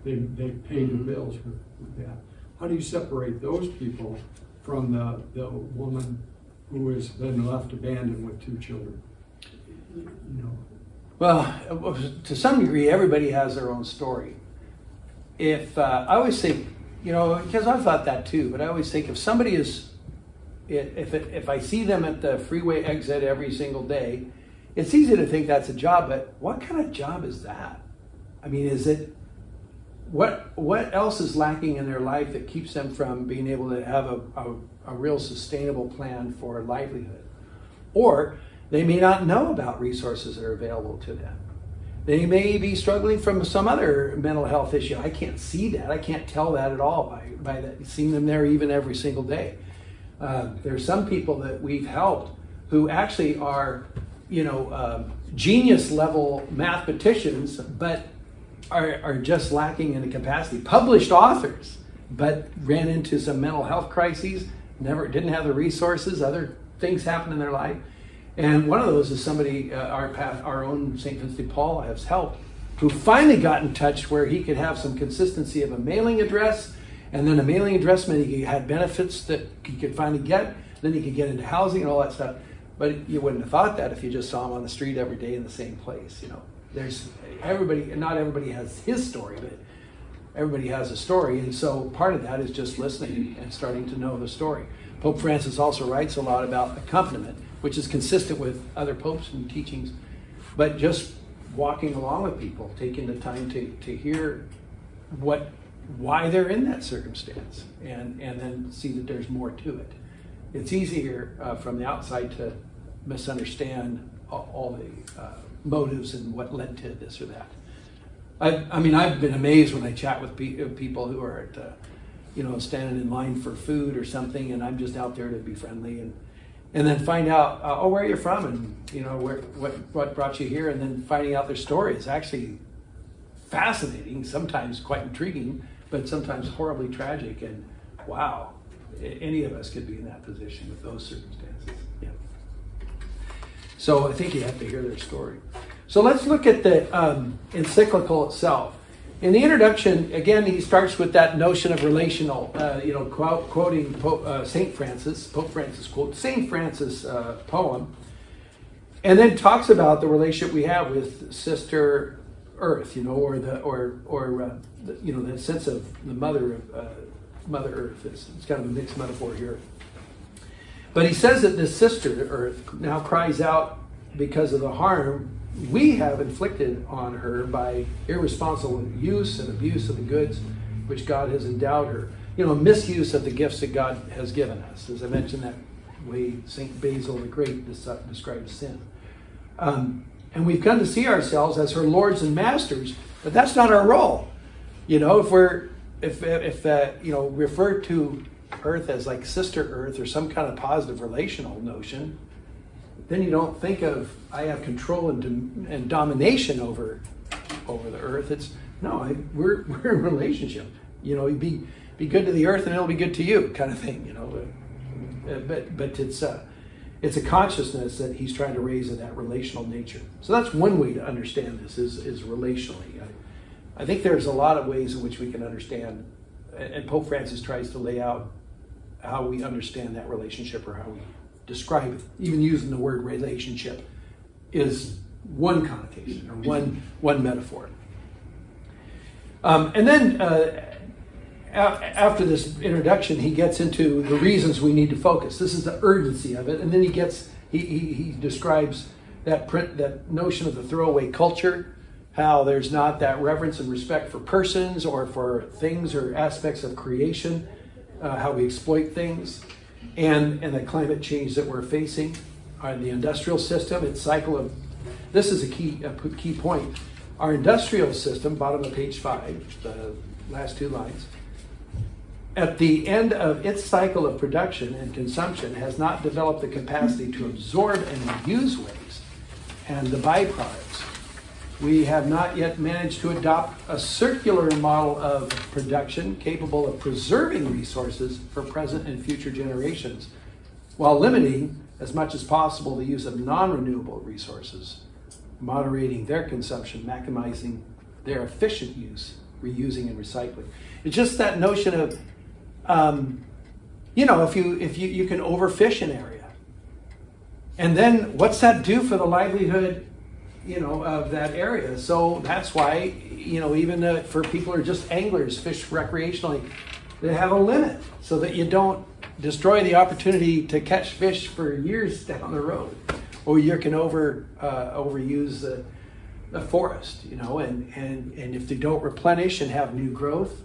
They pay the bills with that. How do you separate those people from the woman who has been left abandoned with 2 children? You know. Well, to some degree, everybody has their own story. If I always think, you know, because I've thought that too, but I always think if somebody is, if I see them at the freeway exit every single day, it's easy to think that's a job, but what kind of job is that? I mean, is it, what else is lacking in their life that keeps them from being able to have a real sustainable plan for livelihood? Or they may not know about resources that are available to them. They may be struggling from some other mental health issue. I can't see that. I can't tell that at all by seeing them there even every single day. There's some people that we've helped who actually are, you know, genius level mathematicians, but are just lacking in the capacity. Published authors, but ran into some mental health crises, didn't have the resources, other things happened in their life. And one of those is somebody, our own St. Vincent de Paul has helped, who finally got in touch where he could have some consistency of a mailing address, and then a mailing address meant he had benefits that he could finally get, then he could get into housing and all that stuff. But you wouldn't have thought that if you just saw him on the street every day in the same place, you know. Not everybody has his story, but everybody has a story, and so part of that is just listening and starting to know the story. Pope Francis also writes a lot about accompaniment, which is consistent with other popes and teachings, but just walking along with people, taking the time to hear why they're in that circumstance, and then see that there's more to it. It's easier from the outside to misunderstand all the motives and what led to this or that. I mean, I've been amazed when I chat with people who are at, standing in line for food or something, and I'm just out there to be friendly, and then find out, where are you from, and what brought you here, and then finding out their story is actually fascinating, sometimes quite intriguing, but sometimes horribly tragic. And wow, any of us could be in that position with those circumstances. Yeah. So I think you have to hear their story. So let's look at the encyclical itself. In the introduction, again, he starts with that notion of relational, quoting St. Francis. Pope Francis quotes St. Francis' poem, and then talks about the relationship we have with Sister earth, or the sense of the Mother Earth. It's kind of a mixed metaphor here. But he says that this sister Earth now cries out because of the harm we have inflicted on her by irresponsible use and abuse of the goods which God has endowed her. Misuse of the gifts that God has given us. As I mentioned, that way St. Basil the Great describes sin. And we've come to see ourselves as her lords and masters, but that's not our role. If refer to Earth as like sister Earth or some kind of positive relational notion, then you don't think of I have control and domination over the Earth. It's we're in relationship. You be good to the Earth and it'll be good to you, kind of thing. But it's a consciousness that he's trying to raise in that relational nature. So that's one way to understand this is relationally. I think there's a lot of ways in which we can understand, and Pope Francis tries to lay out how we understand that relationship or how we describe it. Even using the word relationship is one connotation or one metaphor. And then after this introduction, he gets into the reasons we need to focus. This is the urgency of it, and then he describes that notion of the throwaway culture, how there's not that reverence and respect for persons or for things or aspects of creation, how we exploit things, and the climate change that we're facing, the industrial system, its cycle of. This is a key point. Our industrial system, bottom of page 5, the last 2 lines. At the end of its cycle of production and consumption, has not developed the capacity to absorb and use waste and the byproducts. We have not yet managed to adopt a circular model of production capable of preserving resources for present and future generations, while limiting as much as possible the use of non-renewable resources, moderating their consumption, maximizing their efficient use, reusing and recycling. It's just that notion of if you can overfish an area, and then what's that do for the livelihood, of that area? So that's why, even for people who are just anglers, fish recreationally, they have a limit so that you don't destroy the opportunity to catch fish for years down the road, or you can overuse the forest, and if they don't replenish and have new growth,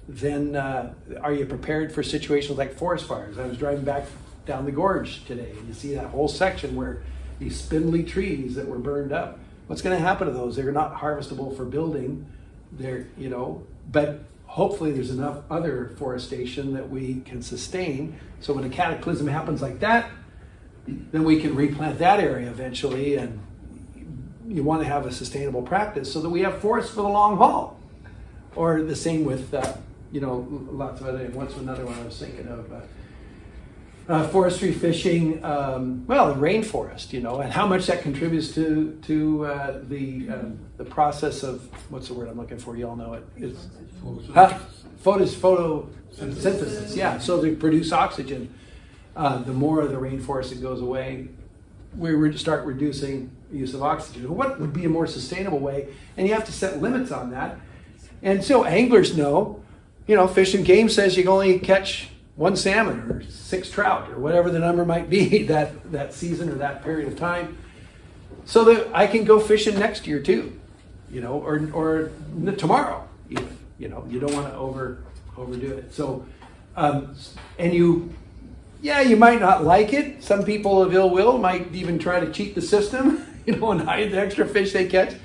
then are you prepared for situations like forest fires? I was driving back down the gorge today, and you see that whole section where these spindly trees that were burned up. What's going to happen to those? They're not harvestable for building. But hopefully there's enough other forestation that we can sustain. So when a cataclysm happens like that, then we can replant that area eventually, and you want to have a sustainable practice so that we have forests for the long haul. Or the same with lots of other. What's another one I was thinking of? Forestry, fishing, the rainforest, and how much that contributes to the process of, what's the word I'm looking for? You all know it. It's photosynthesis. Yeah, so they produce oxygen. The more of the rainforest that goes away, we start reducing the use of oxygen. What would be a more sustainable way? And you have to set limits on that. And so anglers know, Fish and Game says you can only catch 1 salmon or 6 trout or whatever the number might be that season or that period of time, so that I can go fishing next year too, or tomorrow even. You don't want to overdo it. So, and you might not like it. Some people of ill will might even try to cheat the system, and hide the extra fish they catch.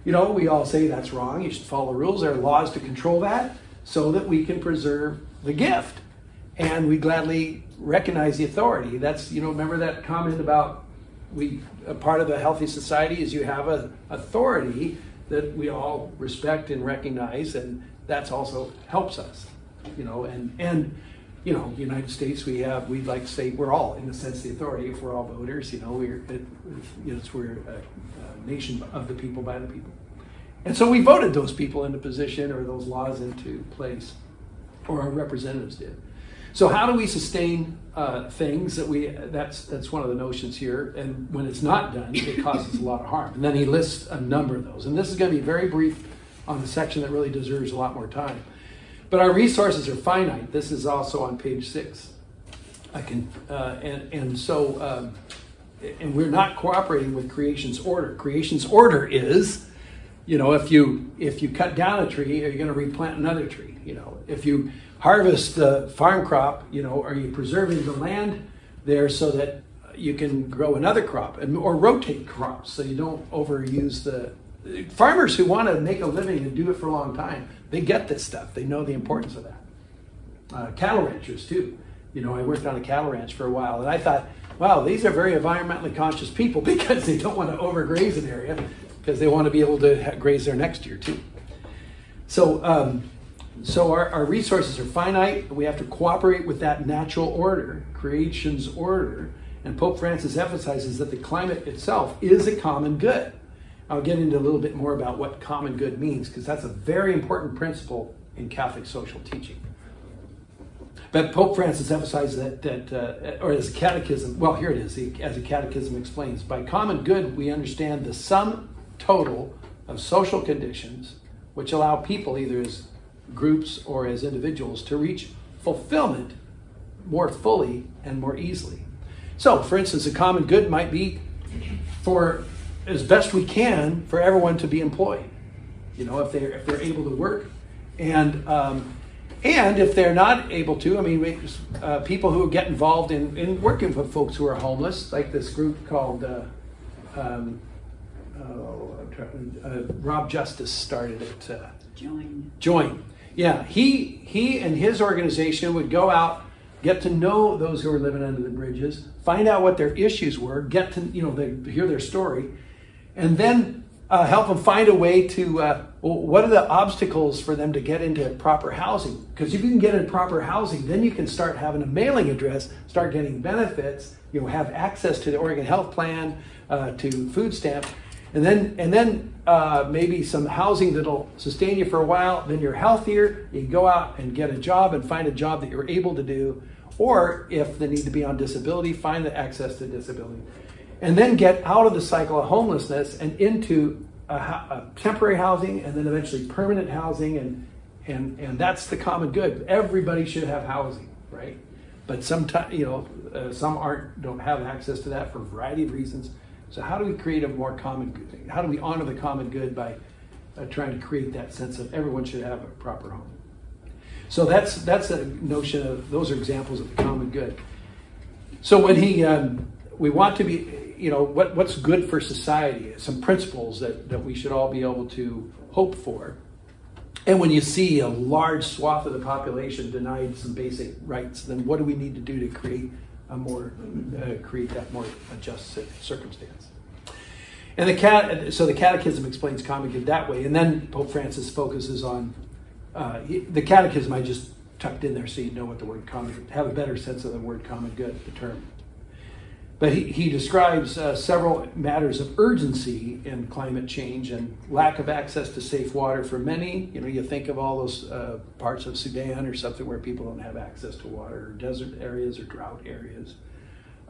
We all say that's wrong. You should follow the rules. There are laws to control that so that we can preserve the gift. And we gladly recognize the authority. That's, remember that comment about a part of a healthy society is you have an authority that we all respect and recognize, and that's also helps us, and the United States, we'd like to say we're all, in a sense, the authority. If we're all voters, we're a nation of the people, by the people. And so we voted those people into position or those laws into place, or our representatives did. So how do we sustain things that's one of the notions here, and when it's not done, it causes a lot of harm. And then he lists a number of those. And this is going to be very brief on the section that really deserves a lot more time. But our resources are finite. This is also on page 6. And we're not cooperating with creation's order. Creation's order is, if you cut down a tree, are you going to replant another tree? If you harvest the farm crop, are you preserving the land there so that you can grow another crop or rotate crops so you don't overuse the farmers who want to make a living and do it for a long time. They get this stuff. They know the importance of that. Cattle ranchers too. I worked on a cattle ranch for a while, and I thought, wow, these are very environmentally conscious people because they don't want to overgraze an area because they want to be able to graze there next year too. So our resources are finite. We have to cooperate with that natural order, creation's order. And Pope Francis emphasizes that the climate itself is a common good. I'll get into a little bit more about what common good means, because that's a very important principle in Catholic social teaching. But Pope Francis emphasized or as a catechism, well, here it is, as a catechism explains, by common good we understand the sum total of social conditions which allow people, either as groups or as individuals, to reach fulfillment more fully and more easily. So, for instance, a common good might be for, as best we can, for everyone to be employed. If they're able to work, and if they're not able to, people who get involved in working with folks who are homeless, like this group called Rob Justice started it. Join. Yeah, he and his organization would go out, get to know those who are living under the bridges, find out what their issues were, get to hear their story, and then help them find a way to what are the obstacles for them to get into proper housing? Because if you can get in proper housing, then you can start having a mailing address, start getting benefits, have access to the Oregon Health Plan, to food stamps, and then maybe some housing that'll sustain you for a while. Then you're healthier. You can go out and get a job and find a job that you're able to do, or if they need to be on disability, find the access to disability, and then get out of the cycle of homelessness and into a temporary housing, and then eventually permanent housing, and that's the common good. Everybody should have housing, right? But sometimes, some don't have access to that for a variety of reasons. So how do we create a more common good? How do we honor the common good by trying to create that sense of everyone should have a proper home? So that's a notion of, those are examples of the common good. So when we want to be, what's good for society, some principles that we should all be able to hope for. And when you see a large swath of the population denied some basic rights, then what do we need to do to create that more just circumstance? And the Catechism explains common good that way. And then Pope Francis focuses on the Catechism. I just tucked in there so you know what the word common good, have a better sense of the word common good, the term. But he describes several matters of urgency in climate change and lack of access to safe water for many. You think of all those parts of Sudan or something where people don't have access to water, or desert areas or drought areas.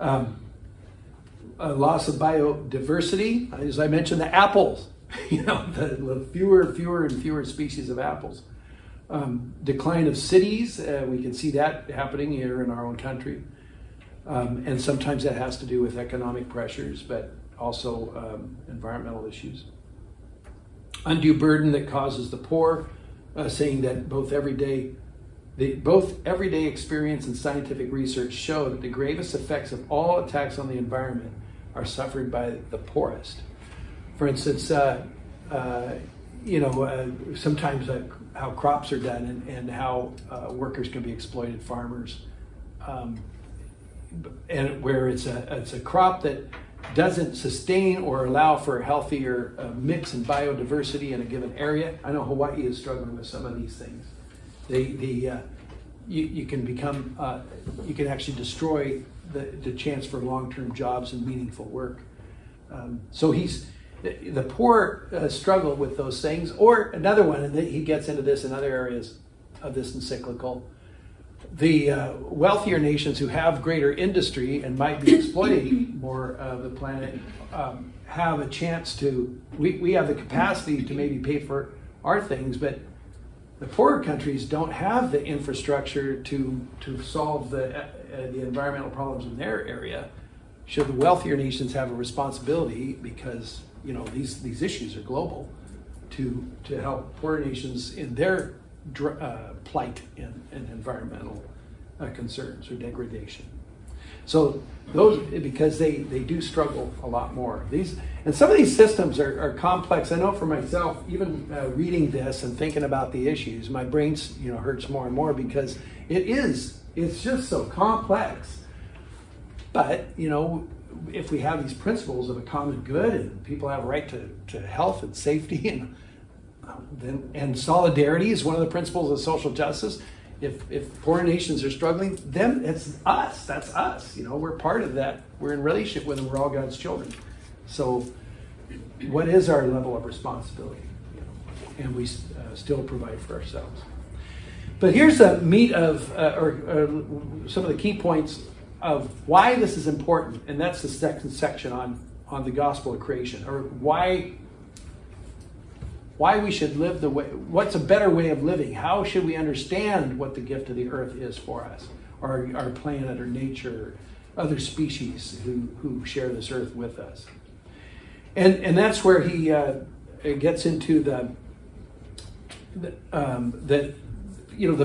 A loss of biodiversity, as I mentioned, the apples. The fewer and fewer species of apples. Decline of cities, we can see that happening here in our own country. And sometimes that has to do with economic pressures, but also environmental issues. Undue burden that causes the poor, saying that both everyday experience and scientific research show that the gravest effects of all attacks on the environment are suffered by the poorest. For instance, sometimes how crops are done and how workers can be exploited, farmers. And where it's a crop that doesn't sustain or allow for a healthier mix and biodiversity in a given area. I know Hawaii is struggling with some of these things. You can actually destroy the chance for long-term jobs and meaningful work. So the poor struggle with those things. Or another one, and he gets into this in other areas of this encyclical. the wealthier nations who have greater industry and might be exploiting more of the planet have a chance to, we have the capacity to maybe pay for our things, but the poorer countries don't have the infrastructure to solve the environmental problems in their area. Should the wealthier nations have a responsibility, because these issues are global, to help poorer nations in their plight and environmental concerns or degradation. So those, because they do struggle a lot more. And some of these systems are complex. I know for myself, even reading this and thinking about the issues, my brain hurts more and more, because it's just so complex. But if we have these principles of a common good, and people have a right to health and safety, and solidarity is one of the principles of social justice. If poor nations are struggling, then it's us. That's us. We're part of that. We're in relationship with them. We're all God's children. So, what is our level of responsibility? And we still provide for ourselves. But here's the meat of, or some of the key points of why this is important, and that's the second section on the gospel of creation, or why we should live the way, what's a better way of living? How should we understand what the gift of the earth is for us, or our planet, or nature, other species who share this earth with us? And that's where he gets into the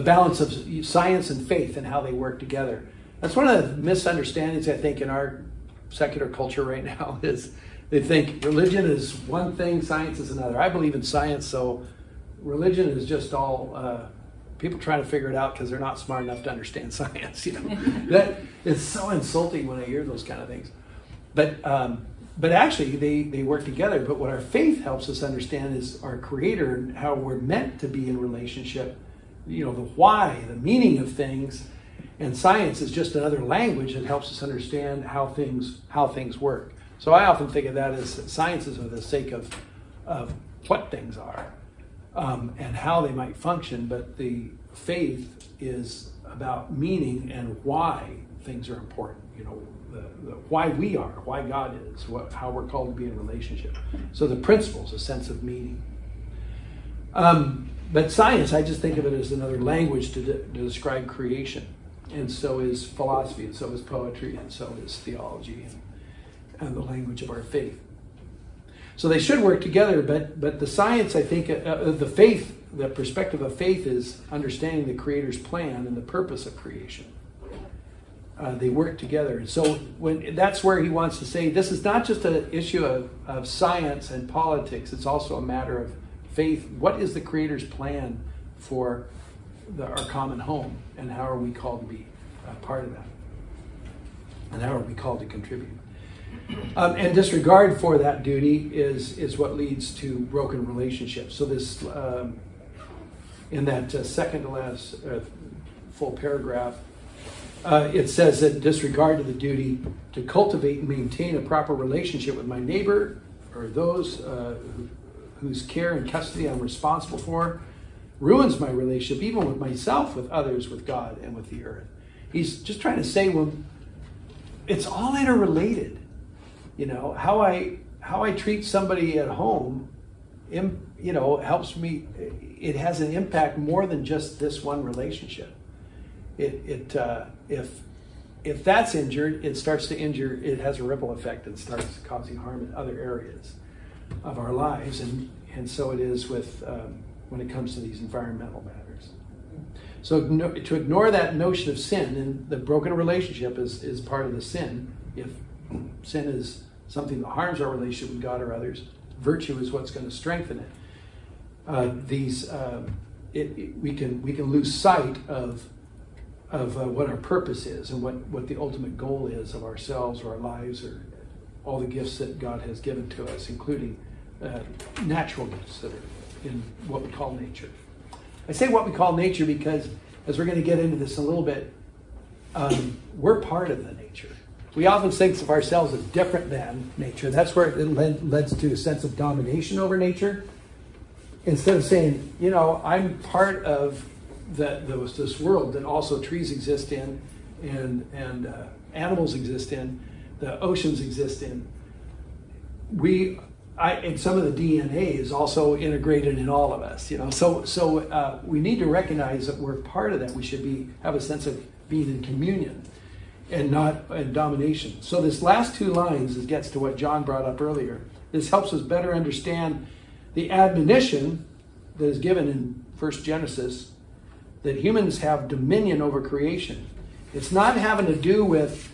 balance of science and faith and how they work together. That's one of the misunderstandings, I think, in our secular culture right now, is they think religion is one thing, science is another. I believe in science, so religion is just all people trying to figure it out because they're not smart enough to understand science. That it's so insulting when I hear those kind of things. But actually, they work together. But what our faith helps us understand is our Creator and how we're meant to be in relationship. The why, the meaning of things, and science is just another language that helps us understand how things work. So I often think of that as science is for the sake of what things are and how they might function, but the faith is about meaning and why things are important. The why we are, why God is, how we're called to be in relationship. So the principles, a sense of meaning. But science, I just think of it as another language to describe creation. And so is philosophy, and so is poetry, and so is theology, and the language of our faith. So they should work together, but the science, I think, the faith, the perspective of faith is understanding the Creator's plan and the purpose of creation. They work together. And so that's where he wants to say, this is not just an issue of science and politics, it's also a matter of faith. What is the Creator's plan for our common home, and how are we called to be a part of that? And how are we called to contribute? And disregard for that duty is what leads to broken relationships. So this, in that second to last full paragraph, it says that disregard to the duty to cultivate and maintain a proper relationship with my neighbor, or those whose care and custody I'm responsible for, ruins my relationship, even with myself, with others, with God, and with the earth. He's just trying to say, well, it's all interrelated. How I treat somebody at home, helps me. It has an impact more than just this one relationship. If that's injured, it starts to injure. It has a ripple effect and starts causing harm in other areas of our lives, and so it is with when it comes to these environmental matters. So to ignore that notion of sin, and the broken relationship is part of the sin. If sin is something that harms our relationship with God or others, virtue is what's going to strengthen it. We can lose sight of what our purpose is, and what the ultimate goal is of ourselves or our lives, or all the gifts that God has given to us, including natural gifts that are in what we call nature. I say what we call nature because, as we're going to get into this a little bit, we're part of the nature. We often think of ourselves as different than nature. That's where it leads to a sense of domination over nature. Instead of saying, I'm part of that there was this world that also trees exist in, and animals exist in, the oceans exist in. And some of the DNA is also integrated in all of us, you know. So we need to recognize that we're part of that. We should have a sense of being in communion and not in domination. So this last two lines gets to what John brought up earlier. This helps us better understand the admonition that is given in 1 Genesis, that humans have dominion over creation. It's not having to do with,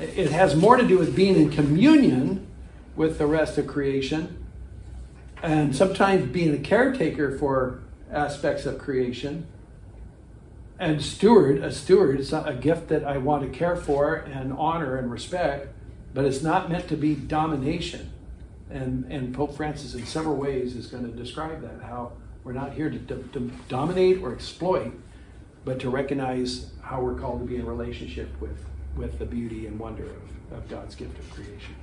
it has more to do with being in communion with the rest of creation, and sometimes being a caretaker for aspects of creation. And a steward is a gift that I want to care for and honor and respect, but it's not meant to be domination. And Pope Francis in several ways is going to describe that, how we're not here to dominate or exploit, but to recognize how we're called to be in relationship with the beauty and wonder of God's gift of creation.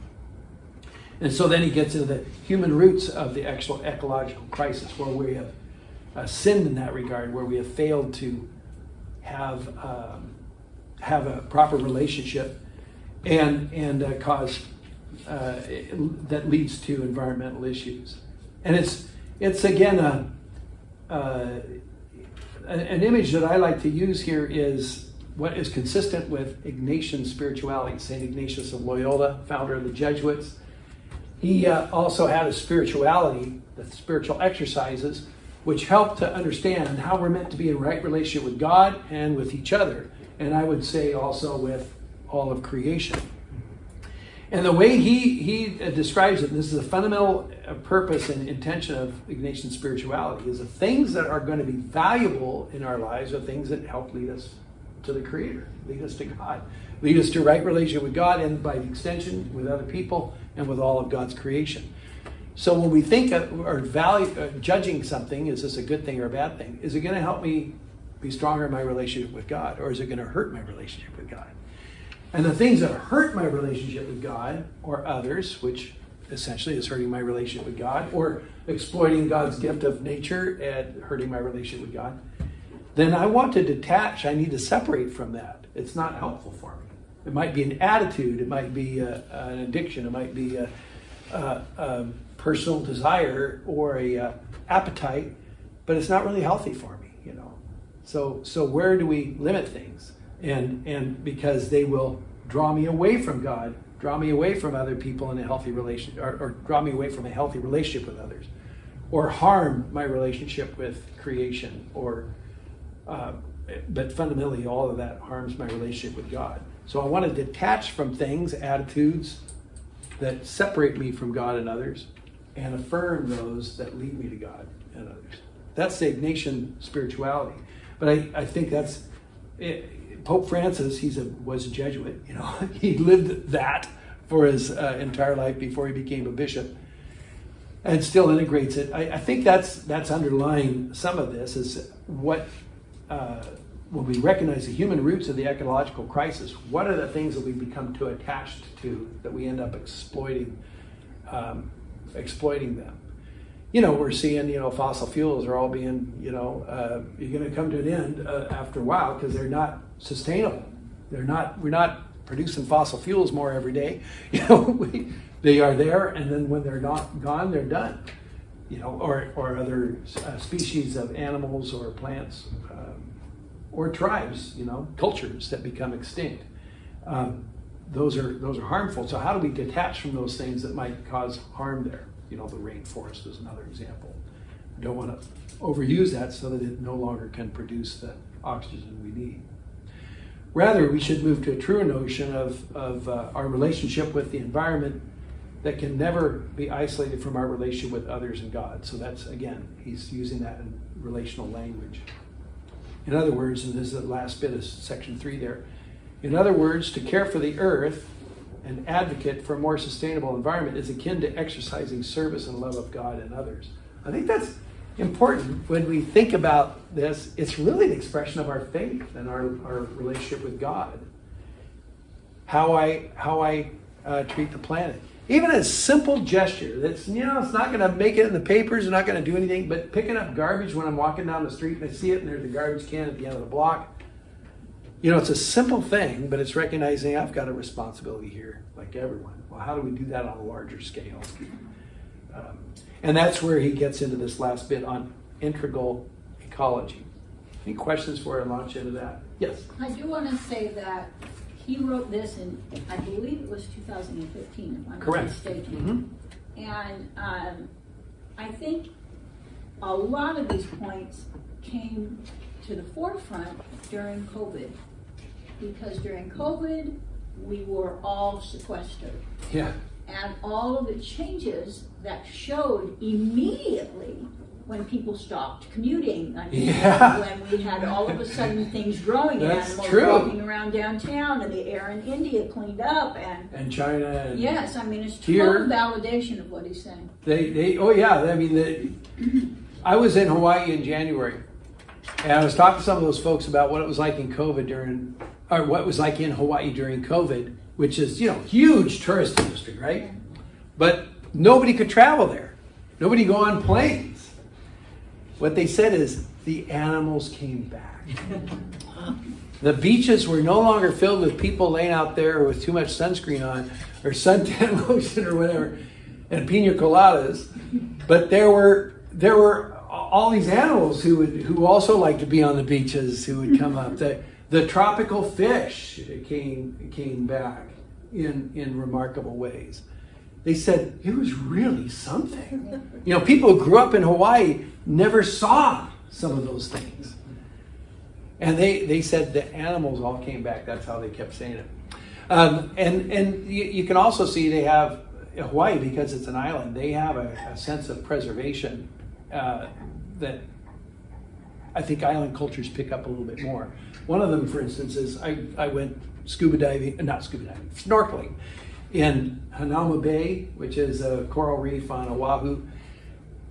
And so then he gets into the human roots of the actual ecological crisis, where we have sinned in that regard, where we have failed to have a proper relationship and cause that leads to environmental issues. And it's again an image that I like to use here is what is consistent with Ignatian spirituality. St. Ignatius of Loyola, founder of the Jesuits, he also had a spirituality, the spiritual exercises, which help to understand how we're meant to be in right relationship with God and with each other. And I would say also with all of creation. And the way he describes it, and this is a fundamental purpose and intention of Ignatian spirituality, is the things that are going to be valuable in our lives are things that help lead us to the Creator, lead us to God, lead us to right relationship with God, and by extension with other people and with all of God's creation. So when we think or judging something, is this a good thing or a bad thing? Is it going to help me be stronger in my relationship with God, or is it going to hurt my relationship with God? And the things that hurt my relationship with God or others, which essentially is hurting my relationship with God, or exploiting God's gift of nature and hurting my relationship with God, then I want to detach. I need to separate from that. It's not helpful for me. It might be an attitude. It might be an addiction. It might be a personal desire or a appetite, but it's not really healthy for me, you know. So where do we limit things? And because they will draw me away from God, draw me away from other people in a healthy relationship, or draw me away from a healthy relationship with others, or harm my relationship with creation, but fundamentally all of that harms my relationship with God. So I want to detach from things, attitudes that separate me from God and others, and affirm those that lead me to God and others. That's the Ignatian spirituality. But I think that's it. Pope Francis, was a Jesuit. You know, he lived that for his entire life before he became a bishop, and still integrates it. I think that's underlying some of this is what when we recognize the human roots of the ecological crisis. What are the things that we become too attached to that we end up exploiting them? You know, we're seeing, fossil fuels are all being, you're going to come to an end after a while because they're not sustainable. We're not producing fossil fuels more every day. They are there, and then when they're not gone, they're done. Or other species of animals or plants or tribes, cultures that become extinct. Those are harmful. So how do we detach from those things that might cause harm there? The rainforest is another example. We don't want to overuse that so that it no longer can produce the oxygen we need. Rather, we should move to a truer notion of our relationship with the environment that can never be isolated from our relationship with others and God. So that's, again, he's using that in relational language. In other words, and this is the last bit of section 3 there, in other words, to care for the earth and advocate for a more sustainable environment is akin to exercising service and love of God and others. I think that's important when we think about this. It's really an expression of our faith and our relationship with God. How I treat the planet. Even a simple gesture that's, it's not going to make it in the papers, it's not going to do anything, but picking up garbage when I'm walking down the street and I see it and there's a garbage can at the end of the block. It's a simple thing, but it's recognizing I've got a responsibility here, like everyone. Well, how do we do that on a larger scale? And that's where he gets into this last bit on integral ecology. Any questions before I launch into that? Yes? I do want to say that he wrote this in, I believe it was 2015, if I'm not mistaken. And I think a lot of these points came to the forefront during COVID, because during COVID, we were all sequestered. Yeah. And all of the changes that showed immediately when people stopped commuting. I mean, when we had all of a sudden things growing and animals walking around downtown, and the air in India cleaned up, and China. And yes, I mean, it's total validation of what he's saying. I was in Hawaii in January, and I was talking to some of those folks about what it was like in COVID what it was like in Hawaii during COVID, which is, huge tourist industry, right? But nobody could travel there. Nobody go on planes. What they said is the animals came back. The beaches were no longer filled with people laying out there with too much sunscreen on or suntan lotion or whatever and pina coladas, but there were all these animals who also like to be on the beaches who would come up. The tropical fish came back in remarkable ways. They said it was really something. People who grew up in Hawaii never saw some of those things. And they said the animals all came back. That's how they kept saying it. And you can also see they have, Hawaii, because it's an island, they have a sense of preservation that I think island cultures pick up a little bit more. One of them, for instance, is I went snorkeling in Hanauma Bay, which is a coral reef on Oahu.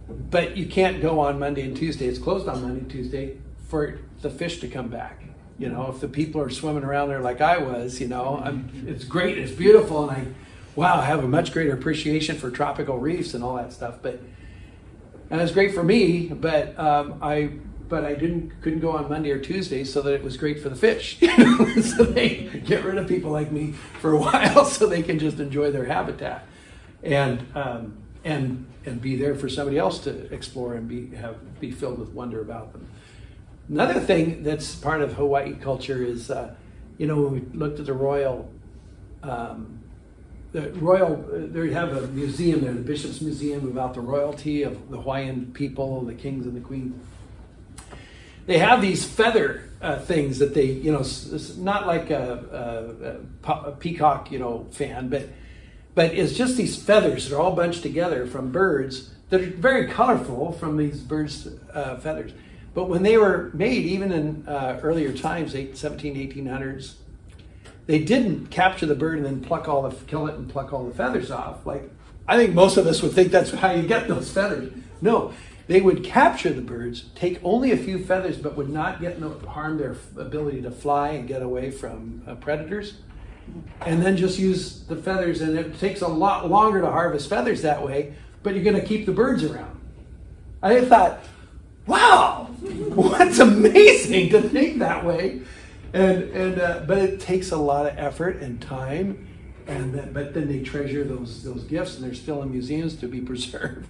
But you can't go on Monday and Tuesday. It's closed on Monday and Tuesday for the fish to come back. If the people are swimming around there like I was, it's great, it's beautiful, and I have a much greater appreciation for tropical reefs and all that stuff. And it's great for me, but I couldn't go on Monday or Tuesday, so that it was great for the fish. So they get rid of people like me for a while so they can just enjoy their habitat and be there for somebody else to explore and be filled with wonder about them. Another thing that's part of Hawaii culture is, when we looked at the royal, they have a museum there, the Bishop's Museum, about the royalty of the Hawaiian people, the kings and the queens. They have these feather things that they, it's not like a peacock, fan, but it's just these feathers that are all bunched together from birds that are very colorful from these birds' feathers. But when they were made, even in earlier times, 1800s, they didn't capture the bird and then kill it and pluck all the feathers off. Like, I think most of us would think that's how you get those feathers. No. They would capture the birds, take only a few feathers, but would not harm their ability to fly and get away from predators. And then just use the feathers, and it takes a lot longer to harvest feathers that way, but you're going to keep the birds around. I thought, wow, what's amazing to think that way. But it takes a lot of effort and time, but then they treasure those gifts, and they're still in museums to be preserved.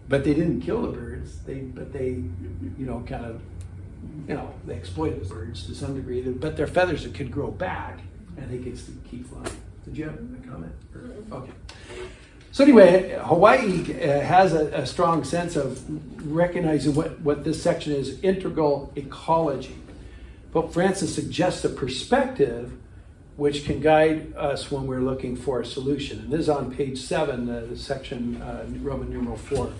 But they didn't kill the birds. They exploited the birds to some degree. But their feathers could grow back, and they could keep flying. Did you have a comment? Okay. So anyway, Hawaii has a strong sense of recognizing what this section is, integral ecology. Pope Francis suggests a perspective which can guide us when we're looking for a solution. And this is on page 7, section Roman numeral 4.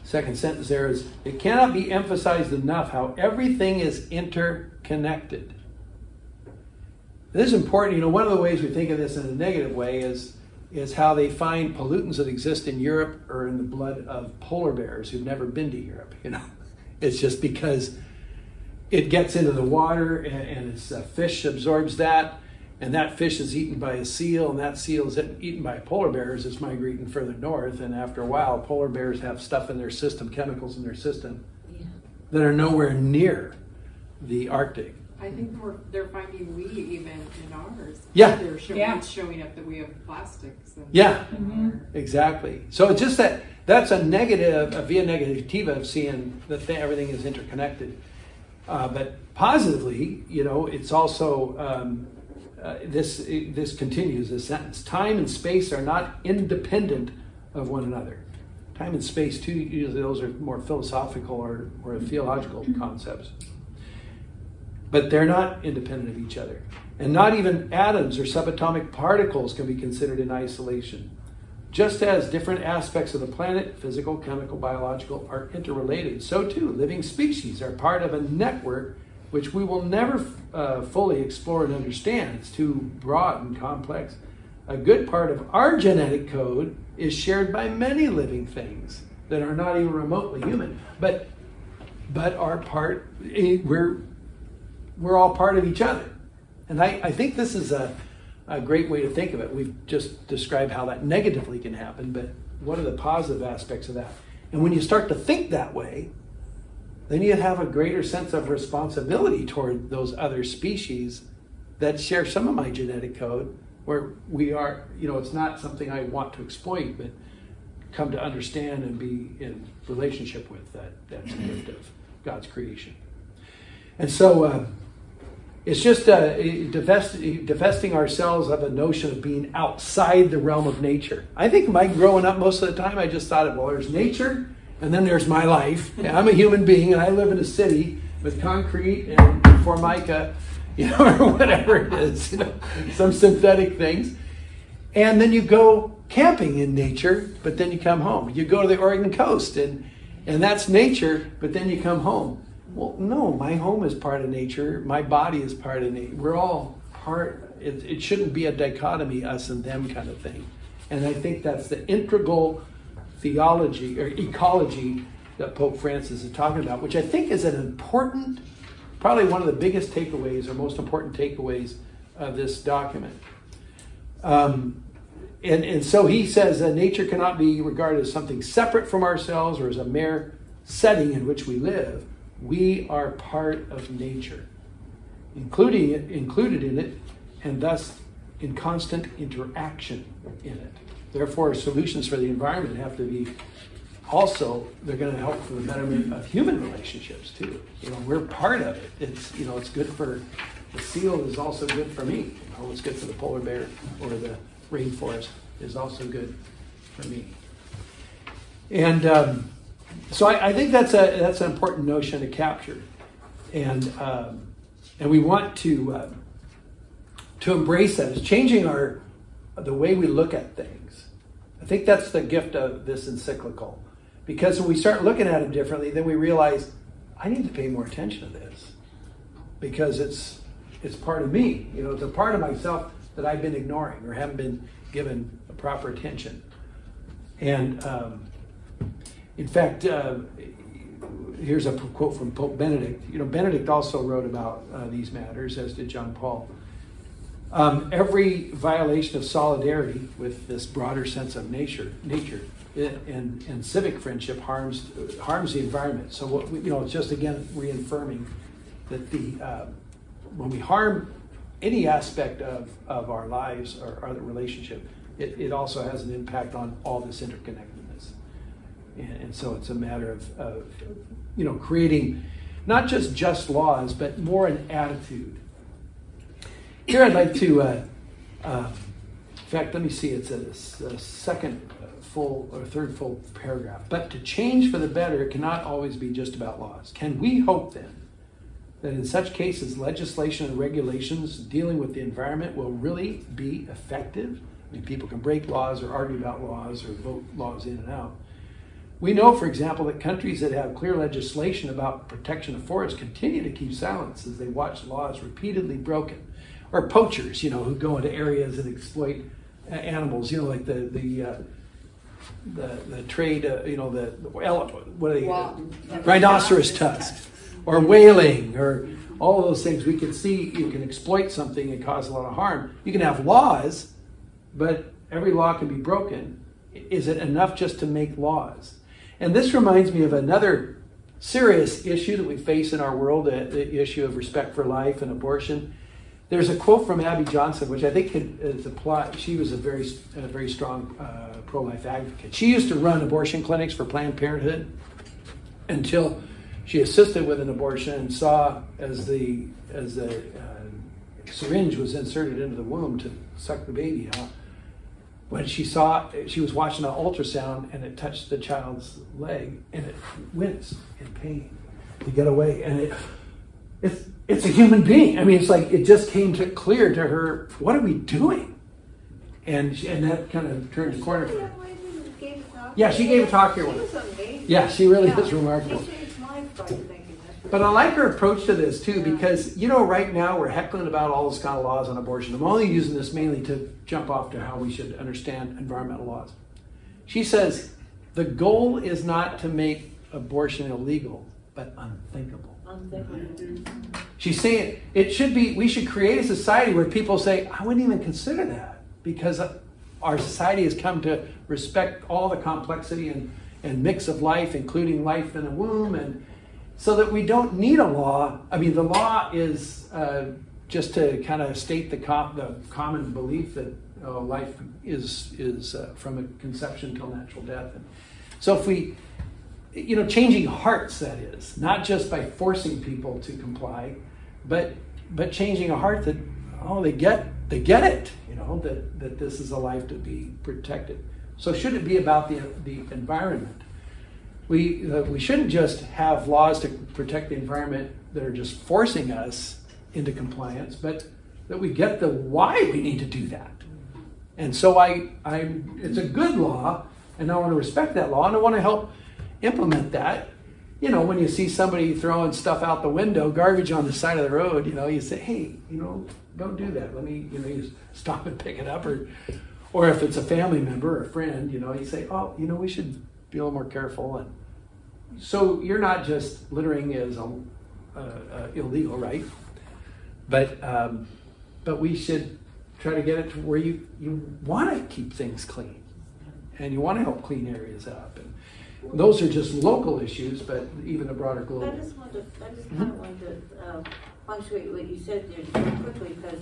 Second sentence there is, it cannot be emphasized enough how everything is interconnected. This is important. One of the ways we think of this in a negative way is how they find pollutants that exist in Europe or in the blood of polar bears who've never been to Europe. It's just because it gets into the water and fish absorbs that, and that fish is eaten by a seal, and that seal is eaten by polar bears that's migrating further north, and after a while, polar bears have stuff in their system, chemicals in their system, that are nowhere near the Arctic. I think they're finding we even in ours. Yeah. It's showing up that we have plastics. Exactly. So it's just that's a negative, a via negativa of seeing that everything is interconnected. But positively, it's also, this continues, this sentence. Time and space are not independent of one another. Time and space, too, usually those are more philosophical or theological concepts. But they're not independent of each other. And not even atoms or subatomic particles can be considered in isolation. Just as different aspects of the planet, physical, chemical, biological, are interrelated, so too living species are part of a network which we will never fully explore and understand. It's too broad and complex. A good part of our genetic code is shared by many living things that are not even remotely human, but are part. We're all part of each other, and I think this is a great way to think of it. We've just described how that negatively can happen, but what are the positive aspects of that? And when you start to think that way, then you have a greater sense of responsibility toward those other species that share some of my genetic code, where we are, it's not something I want to exploit, but come to understand and be in relationship with. That's a gift of God's creation. And so it's just divesting ourselves of a notion of being outside the realm of nature. I think my growing up most of the time, I just thought of, well, there's nature, and then there's my life. I'm a human being, and I live in a city with concrete and formica, or whatever it is, some synthetic things. And then you go camping in nature, but then you come home. You go to the Oregon coast, and that's nature, but then you come home. Well, no, my home is part of nature. My body is part of nature. We're all part. It shouldn't be a dichotomy, us and them kind of thing. And I think that's the integral theology or ecology that Pope Francis is talking about, which I think is an important, probably one of the biggest takeaways or most important takeaways of this document. And so he says that nature cannot be regarded as something separate from ourselves or as a mere setting in which we live. We are part of nature, included in it, and thus in constant interaction in it. Therefore, solutions for the environment have to be also, they're going to help for the betterment of human relationships too. We're part of it. It's good for the seal is also good for me. What's good for the polar bear or the rainforest is also good for me. And so I think that's an important notion to capture, and we want to embrace that. It's changing the way we look at things. I think that's the gift of this encyclical, because when we start looking at it differently, then we realize I need to pay more attention to this because it's part of me. It's a part of myself that I've been ignoring or haven't been given the proper attention, and. In fact, here's a quote from Pope Benedict. Benedict also wrote about these matters, as did John Paul. Every violation of solidarity with this broader sense of nature, and civic friendship harms the environment. So it's just again reaffirming that when we harm any aspect of our lives or other relationship, it also has an impact on all this interconnectedness. And so it's a matter of creating not just laws, but more an attitude. Here I'd like to, in fact, let me see, it's a second full or third full paragraph. But to change for the better cannot always be just about laws. Can we hope then that in such cases legislation and regulations dealing with the environment will really be effective? I mean, people can break laws or argue about laws or vote laws in and out. We know, for example, that countries that have clear legislation about protection of forests continue to keep silence as they watch laws repeatedly broken. Or poachers, who go into areas and exploit animals, like the trade, rhinoceros tusks. or whaling, or all of those things. We can see you can exploit something and cause a lot of harm. You can have laws, but every law can be broken. Is it enough just to make laws? And this reminds me of another serious issue that we face in our world, the issue of respect for life and abortion. There's a quote from Abby Johnson, which I think is applied. She was a very strong pro-life advocate. She used to run abortion clinics for Planned Parenthood until she assisted with an abortion and saw as the syringe was inserted into the womb to suck the baby out. When she was watching an ultrasound and it touched the child's leg and it winced in pain to get away. And it's a human being. I mean, it's like it just came clear to her, what are we doing? And that kind of turned the corner. Yeah, she gave a talk here. Yeah, she really is remarkable. But I like her approach to this too, because right now we're heckling about all those kind of laws on abortion. I'm only using this mainly to jump off to how we should understand environmental laws. She says the goal is not to make abortion illegal, but unthinkable. She's saying we should create a society where people say, I wouldn't even consider that, because our society has come to respect all the complexity and mix of life, including life in the womb, and so that we don't need a law. I mean, the law is just to kind of state the common belief that life is from a conception till natural death. And so if we, changing hearts, that is, not just by forcing people to comply, but changing a heart that, they get it, that this is a life to be protected. So should it be about the environment? We shouldn't just have laws to protect the environment that are just forcing us into compliance, but that we get the why we need to do that. And so it's a good law, and I want to respect that law, and I want to help implement that. When you see somebody throwing stuff out the window, garbage on the side of the road, you say, hey, don't do that. Let me, you stop and pick it up, or if it's a family member or a friend, you say, we should be a little more careful. And so you're not just littering as illegal, right? But we should try to get it to where you want to keep things clean, and you want to help clean areas up. And those are just local issues, but even a broader global. I just kind of wanted to punctuate what you said there quickly, because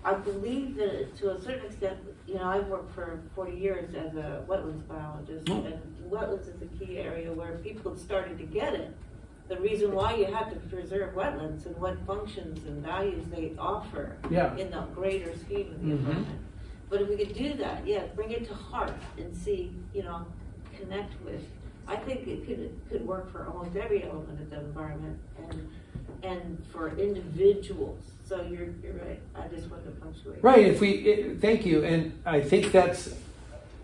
I believe that to a certain extent, I've worked for 40 years as a wetlands biologist, and wetlands is a key area where people have started to get it. The reason why you have to preserve wetlands and what functions and values they offer in the greater scheme of the environment. But if we could do that, bring it to heart and see, connect with. I think it could work for almost every element of the environment and for individuals. So you're right. I just wanted to punctuate. Right. Thank you. And I think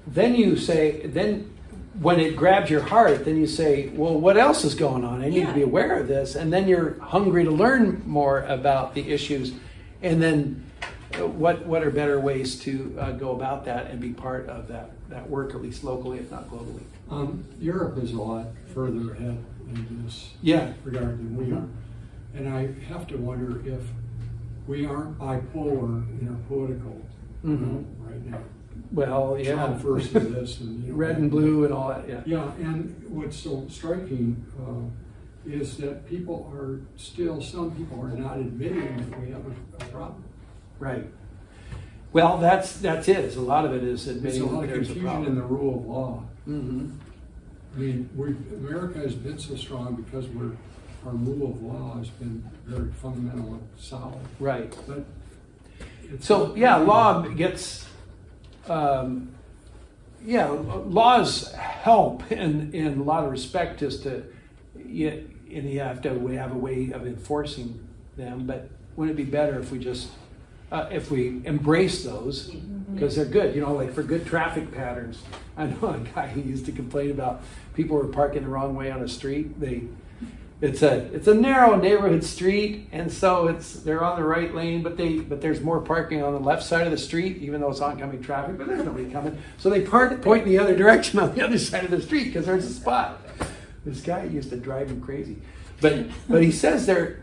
then when it grabs your heart, then you say, well, what else is going on? I need to be aware of this. And then you're hungry to learn more about the issues. And then what are better ways to go about that and be part of that work, at least locally, if not globally? Europe is a lot further ahead in this regard than we are. And I have to wonder if we aren't bipolar in our political right now. Well, Trump versus this, and red and blue and all that. Yeah, and what's so striking is that some people are not admitting that we have a problem. Right. Well, that's it. A lot of it is admitting there's a lot of there's confusion a problem in the rule of law. Mm-hmm. I mean, America has been so strong because our rule of law has been very fundamental and solid. Right. But law gets. Laws help in a lot of respect, just to, and you have to have a way of enforcing them. But wouldn't it be better if we just if we embrace those, because they're good, like for good traffic patterns. I know a guy who used to complain about people were parking the wrong way on a street. It's a narrow neighborhood street, and so they're on the right lane, but there's more parking on the left side of the street, even though it's oncoming traffic, but there's nobody coming. So they point in the other direction on the other side of the street because there's a spot. This guy used to drive him crazy. But he says they're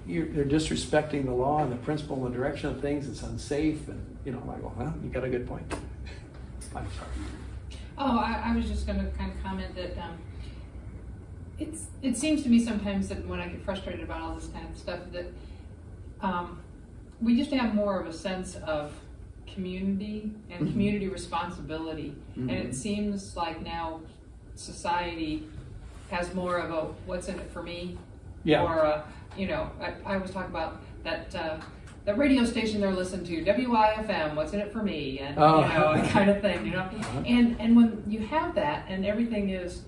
disrespecting the law and the principle and the direction of things. It's unsafe, and I go, well, you got a good point. I'm sorry. Oh, I was just going to kind of comment that it seems to me sometimes that when I get frustrated about all this kind of stuff that we just have more of a sense of community and community responsibility, and it seems like now society has more of a what's in it for me, or I always talk about that. The radio station they're listening to, WIFM, what's in it for me, and that kind of thing, And when you have that, and everything is,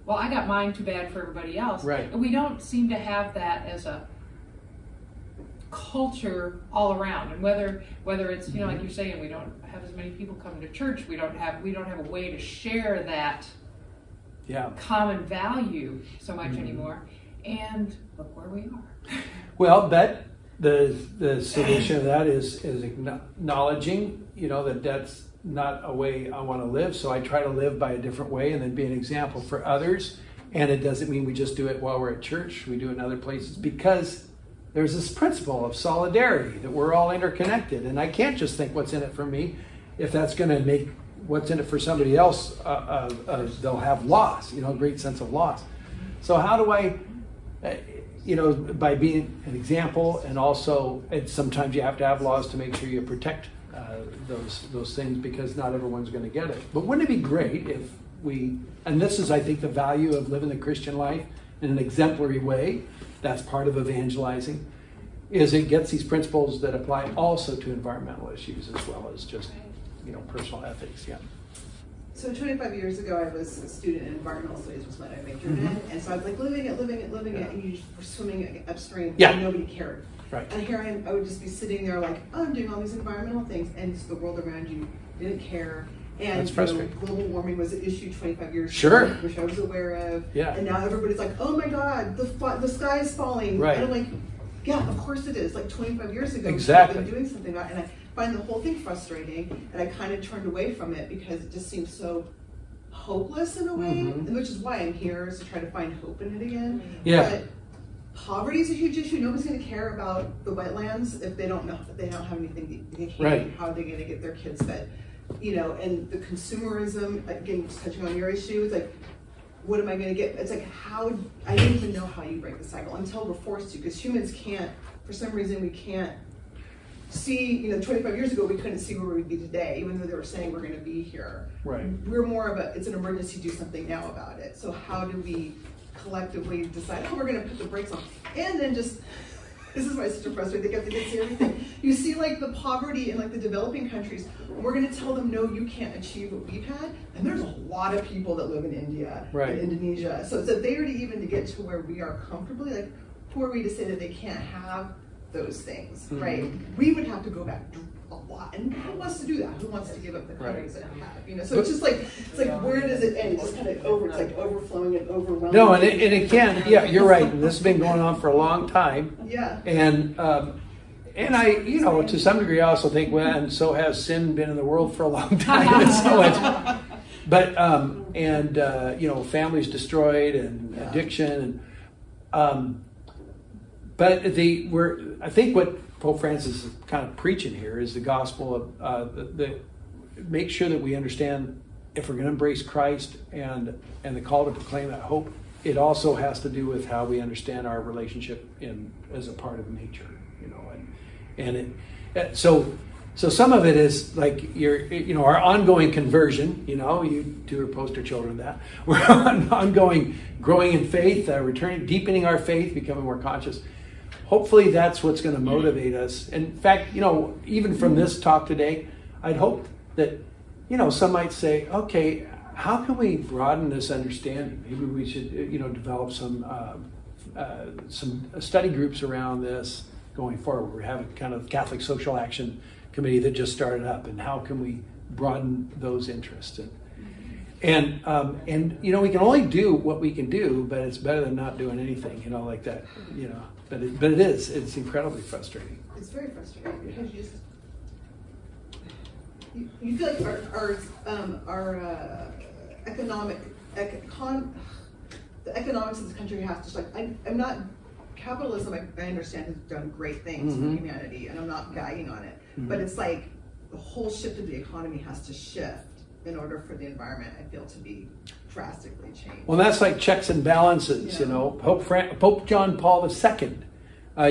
well, I got mine, too bad for everybody else. Right. We don't seem to have that as a culture all around, and whether it's like you're saying, we don't have as many people coming to church. We don't have a way to share that common value so much anymore. And look where we are. Well, but the solution to that is acknowledging, that that's not a way I want to live. So I try to live by a different way and then be an example for others. And it doesn't mean we just do it while we're at church. We do it in other places because there's this principle of solidarity, that we're all interconnected. And I can't just think what's in it for me. If that's going to make what's in it for somebody else, they'll have loss, a great sense of loss. So how do I... by being an example, and also sometimes you have to have laws to make sure you protect those things, because not everyone's going to get it. But wouldn't it be great if and this is, I think, the value of living the Christian life in an exemplary way, that's part of evangelizing, is it gets these principles that apply also to environmental issues as well as just, personal ethics, So 25 years ago, I was a student in environmental studies, was what I majored in, and so I was like living it, and you just were swimming upstream, and nobody cared. Right. And here I would just be sitting there like, I'm doing all these environmental things, and just the world around you didn't care. And that's frustrating. Global warming was an issue 25 years ago, which I was aware of. Yeah. And now everybody's like, oh my God, the sky is falling. Right. And I'm like, yeah, of course it is. Like 25 years ago, exactly. I've been doing something about it, and I find the whole thing frustrating, and I kind of turned away from it because it just seems so hopeless in a way, and which is why I'm here, is to try to find hope in it again. Yeah. But poverty is a huge issue. Nobody's going to care about the wetlands if they don't know, if they don't have anything they can. Right. How are they going to get their kids fed? And the consumerism, again, just touching on your issue, it's like, what am I going to get? It's like, I don't even know how you break the cycle until we're forced to, because humans can't, for some reason, we can't see, 25 years ago, we couldn't see where we'd be today, even though they were saying we're going to be here. Right. We're more of it's an emergency, do something now about it. So how do we collectively decide, we're going to put the brakes on? And then just, this is why it's such a frustrating, they have to get to everything. You see the poverty in the developing countries, we're going to tell them, no, you can't achieve what we've had. And there's a lot of people that live in India, right. in Indonesia. So it's they already even to get to where we are comfortably, who are we to say that they can't have those things, right? We would have to go back a lot, and who wants to do that? Who wants to give up the countries that we have? So it's just where does it end? It's just kind of overflowing and overwhelming. No, and it can. Yeah, you're right. And this has been going on for a long time. Yeah. And I, to some degree, I also think, well, and so has sin been in the world for a long time. And so it's, but families destroyed and addiction and. But I think what Pope Francis is kind of preaching here is the gospel of make sure that we understand, if we're going to embrace Christ and the call to proclaim that hope, it also has to do with how we understand our relationship as a part of nature, so some of it is like our ongoing conversion. You two are poster children of that. We're ongoing growing in faith, returning, deepening our faith, becoming more conscious. Hopefully that's what's going to motivate us. In fact, even from this talk today, I'd hope that, some might say, okay, how can we broaden this understanding? Maybe we should, develop some study groups around this going forward. We're having kind of Catholic Social Action Committee that just started up, and how can we broaden those interests? And we can only do what we can do, but it's better than not doing anything, like that, But it's incredibly frustrating. It's very frustrating because you feel like our economic the economics of this country has to just like, I'm not, capitalism, I understand has done great things for humanity, and I'm not bagging on it, but it's like the whole shift of the economy has to shift in order for the environment, I feel, to be drastically changed. Well, that's like checks and balances, you know. Pope John Paul II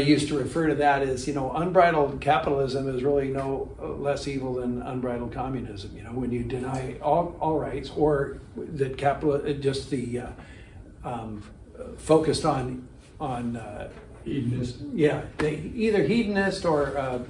used to refer to that as, you know, unbridled capitalism is really no less evil than unbridled communism. You know, when you deny all rights, or that just the focused on hedonist. Yeah, either hedonist or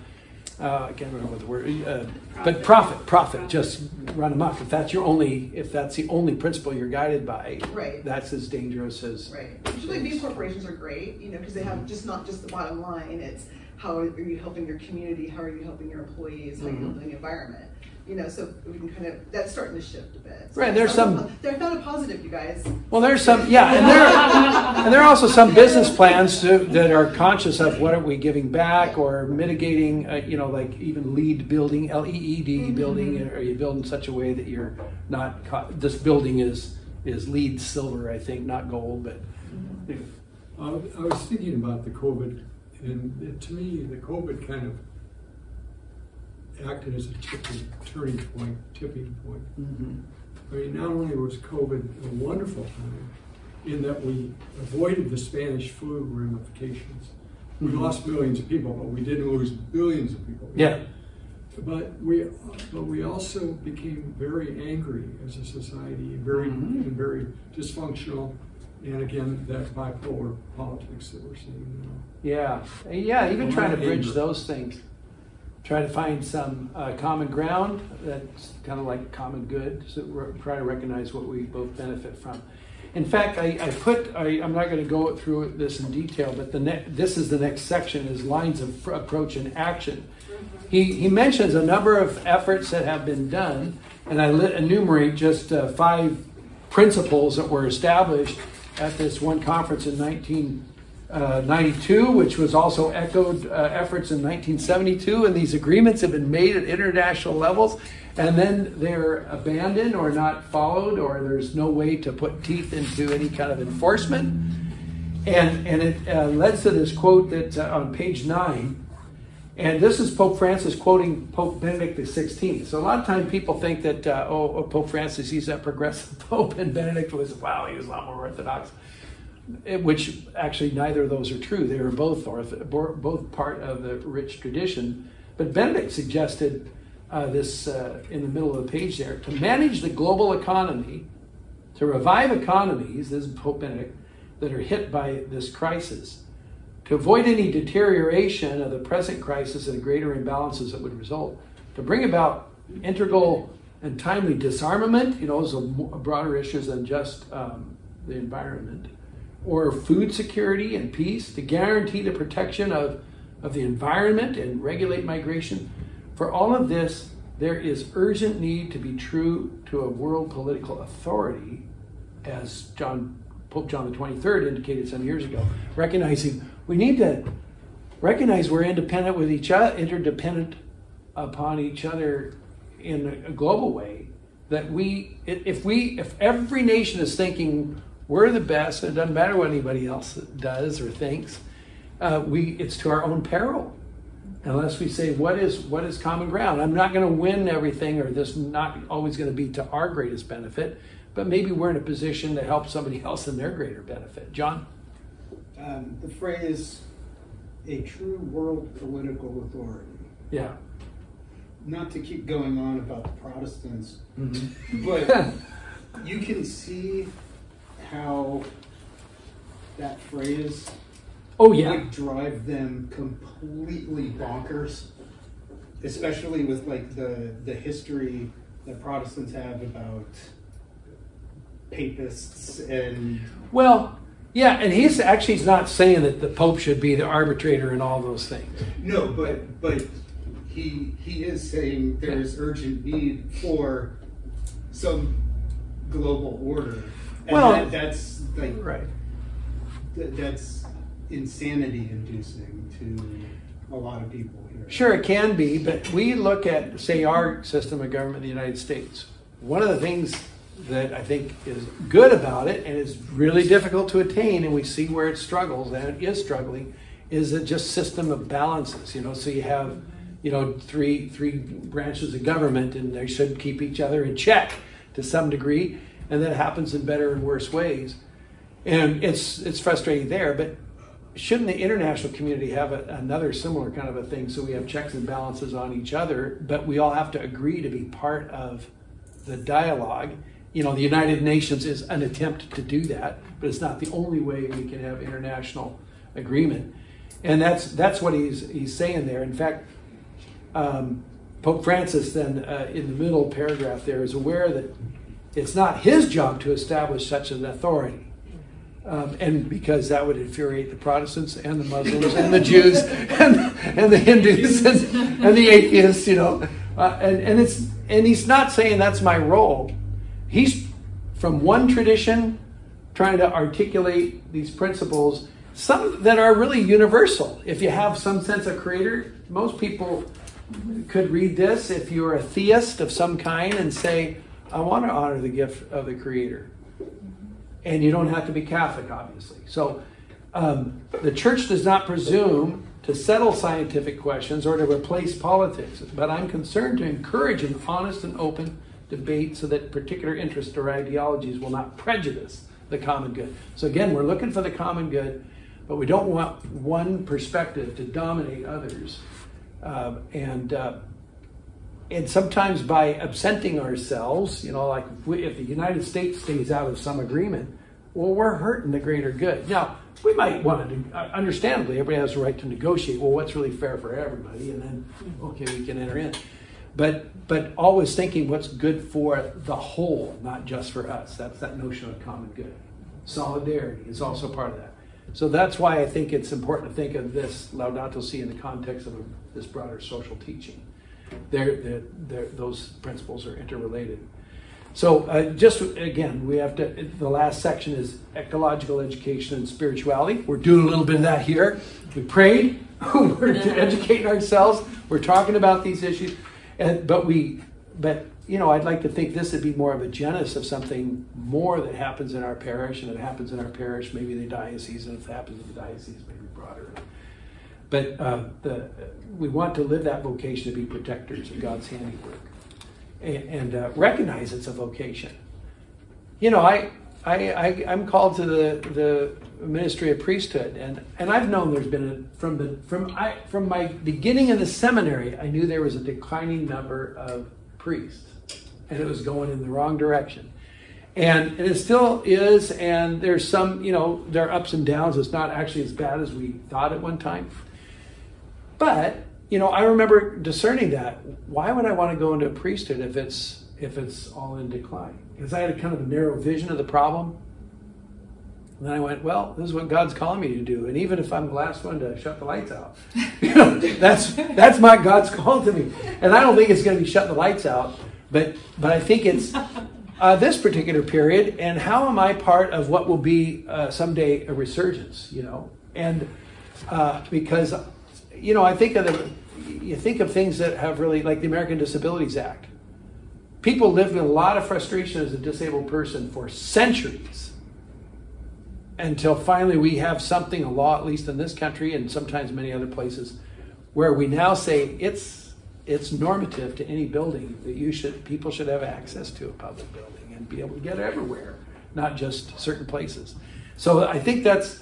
I can't remember the word, but profit, just run amok. If that's the only principle you're guided by, right, that's as dangerous as right. Which like these corporations are great, you know, because they have just not just the bottom line. It's how are you helping your community? How are you helping your employees? How are you helping the environment? You know, so we can kind of, that's starting to shift a bit. So right, there's some. They're not a positive, you guys. Well, there's some, yeah, and there are also some business plans that are conscious of what are we giving back or mitigating. You know, like even LEED building, LEED building. Are you building in such a way that you're not? This building is LEED silver, I think, not gold, but. I was thinking about the COVID, and to me, the COVID kind of acted as a tipping point. I mean, not only was COVID a wonderful time in that we avoided the Spanish flu ramifications. We lost millions of people, but we didn't lose billions of people. Yeah. But we also became very angry as a society, very dysfunctional, and again that bipolar politics that we're seeing now. Yeah, even trying to bridge those things. Try to find some common ground that's kind of like common good. So try to recognize what we both benefit from. In fact, I'm not going to go through this in detail, but this is the next section, is lines of approach and action. He mentions a number of efforts that have been done, and I enumerate just 5 principles that were established at this one conference in 1992, which was also echoed efforts in 1972, and these agreements have been made at international levels, and then they're abandoned or not followed, or there's no way to put teeth into any kind of enforcement. And it led to this quote that on page 9, and this is Pope Francis quoting Pope Benedict XVI. So a lot of times people think that, Pope Francis, he's that progressive Pope, and Benedict was, wow, he was a lot more orthodox. Which actually neither of those are true. They were both part of the rich tradition. But Benedict suggested this in the middle of the page there, to manage the global economy, to revive economies, this is Pope Benedict, that are hit by this crisis, to avoid any deterioration of the present crisis and greater imbalances that would result, to bring about integral and timely disarmament, you know, those are broader issues than just the environment, or food security and peace, to guarantee the protection of the environment and regulate migration. For all of this, there is urgent need to be true to a world political authority, as Pope John the 23rd indicated some years ago, recognizing we need to recognize we're independent with each other, interdependent upon each other in a global way. That if every nation is thinking we're the best, and it doesn't matter what anybody else does or thinks, it's to our own peril. Unless we say, what is common ground? I'm not going to win everything, or this is not always going to be to our greatest benefit, but maybe we're in a position to help somebody else in their greater benefit. John? The phrase, a true world political authority. Yeah. Not to keep going on about the Protestants, but you can see how that phrase would drive them completely bonkers, especially with like the history that Protestants have about papists and and he's not saying that the Pope should be the arbitrator in all those things. No, but he is saying there is urgent need for some global order. And that's like that's insanity inducing to a lot of people here. Sure, it can be, but we look at, say, our system of government in the United States. One of the things that I think is good about it, and it's really difficult to attain, and we see where it struggles, and it is struggling, is a just system of balances. So you have, three branches of government, and they should keep each other in check to some degree, and that happens in better and worse ways. And it's frustrating there, but shouldn't the international community have another similar kind of a thing, so we have checks and balances on each other, but we all have to agree to be part of the dialogue? The United Nations is an attempt to do that, but it's not the only way we can have international agreement. And that's what he's saying there. In fact, Pope Francis then, in the middle paragraph there, is aware that it's not his job to establish such an authority. And because that would infuriate the Protestants and the Muslims and the Jews and the Hindus and the atheists, and he's not saying that's my role. He's from one tradition trying to articulate these principles, some that are really universal. If you have some sense of creator, most people could read this if you're a theist of some kind and say, I want to honor the gift of the creator. And you don't have to be Catholic, obviously. So the church does not presume to settle scientific questions or to replace politics, but I'm concerned to encourage an honest and open debate so that particular interests or ideologies will not prejudice the common good. So again, we're looking for the common good, but we don't want one perspective to dominate others. And sometimes by absenting ourselves, like if the United States stays out of some agreement, well, we're hurting the greater good. Now, we might want to, understandably, everybody has a right to negotiate, well, what's really fair for everybody, and then, okay, we can enter in. But always thinking what's good for the whole, not just for us. That's that notion of common good. Solidarity is also part of that. So that's why I think it's important to think of this Laudato Si in the context of this broader social teaching. Those principles are interrelated. So just again, we have to, the last section is ecological education and spirituality. We're doing a little bit of that here. We prayed, we're educating ourselves, we're talking about these issues. But I'd like to think this would be more of a genesis of something more that happens in our parish, and it happens in our parish, maybe the diocese, and if it happens in the diocese, maybe broader. But we want to live that vocation to be protectors of God's handiwork, and recognize it's a vocation. I'm called to the ministry of priesthood, and I've known there's been from my beginning in the seminary, I knew there was a declining number of priests, and it was going in the wrong direction. And it still is, and there's some, there are ups and downs. It's not actually as bad as we thought at one time. But, I remember discerning that. Why would I want to go into a priesthood if it's all in decline? Because I had a kind of a narrow vision of the problem. And then I went, well, this is what God's calling me to do. And even if I'm the last one to shut the lights out, that's my God's call to me. And I don't think it's going to be shutting the lights out, but I think it's this particular period, and how am I part of what will be someday a resurgence, And because, I think you think of things that have really, like the American Disabilities Act. People lived with a lot of frustration as a disabled person for centuries, until finally we have something, a law, at least in this country and sometimes many other places, where we now say it's normative to any building that people should have access to a public building and be able to get everywhere, not just certain places. So I think that's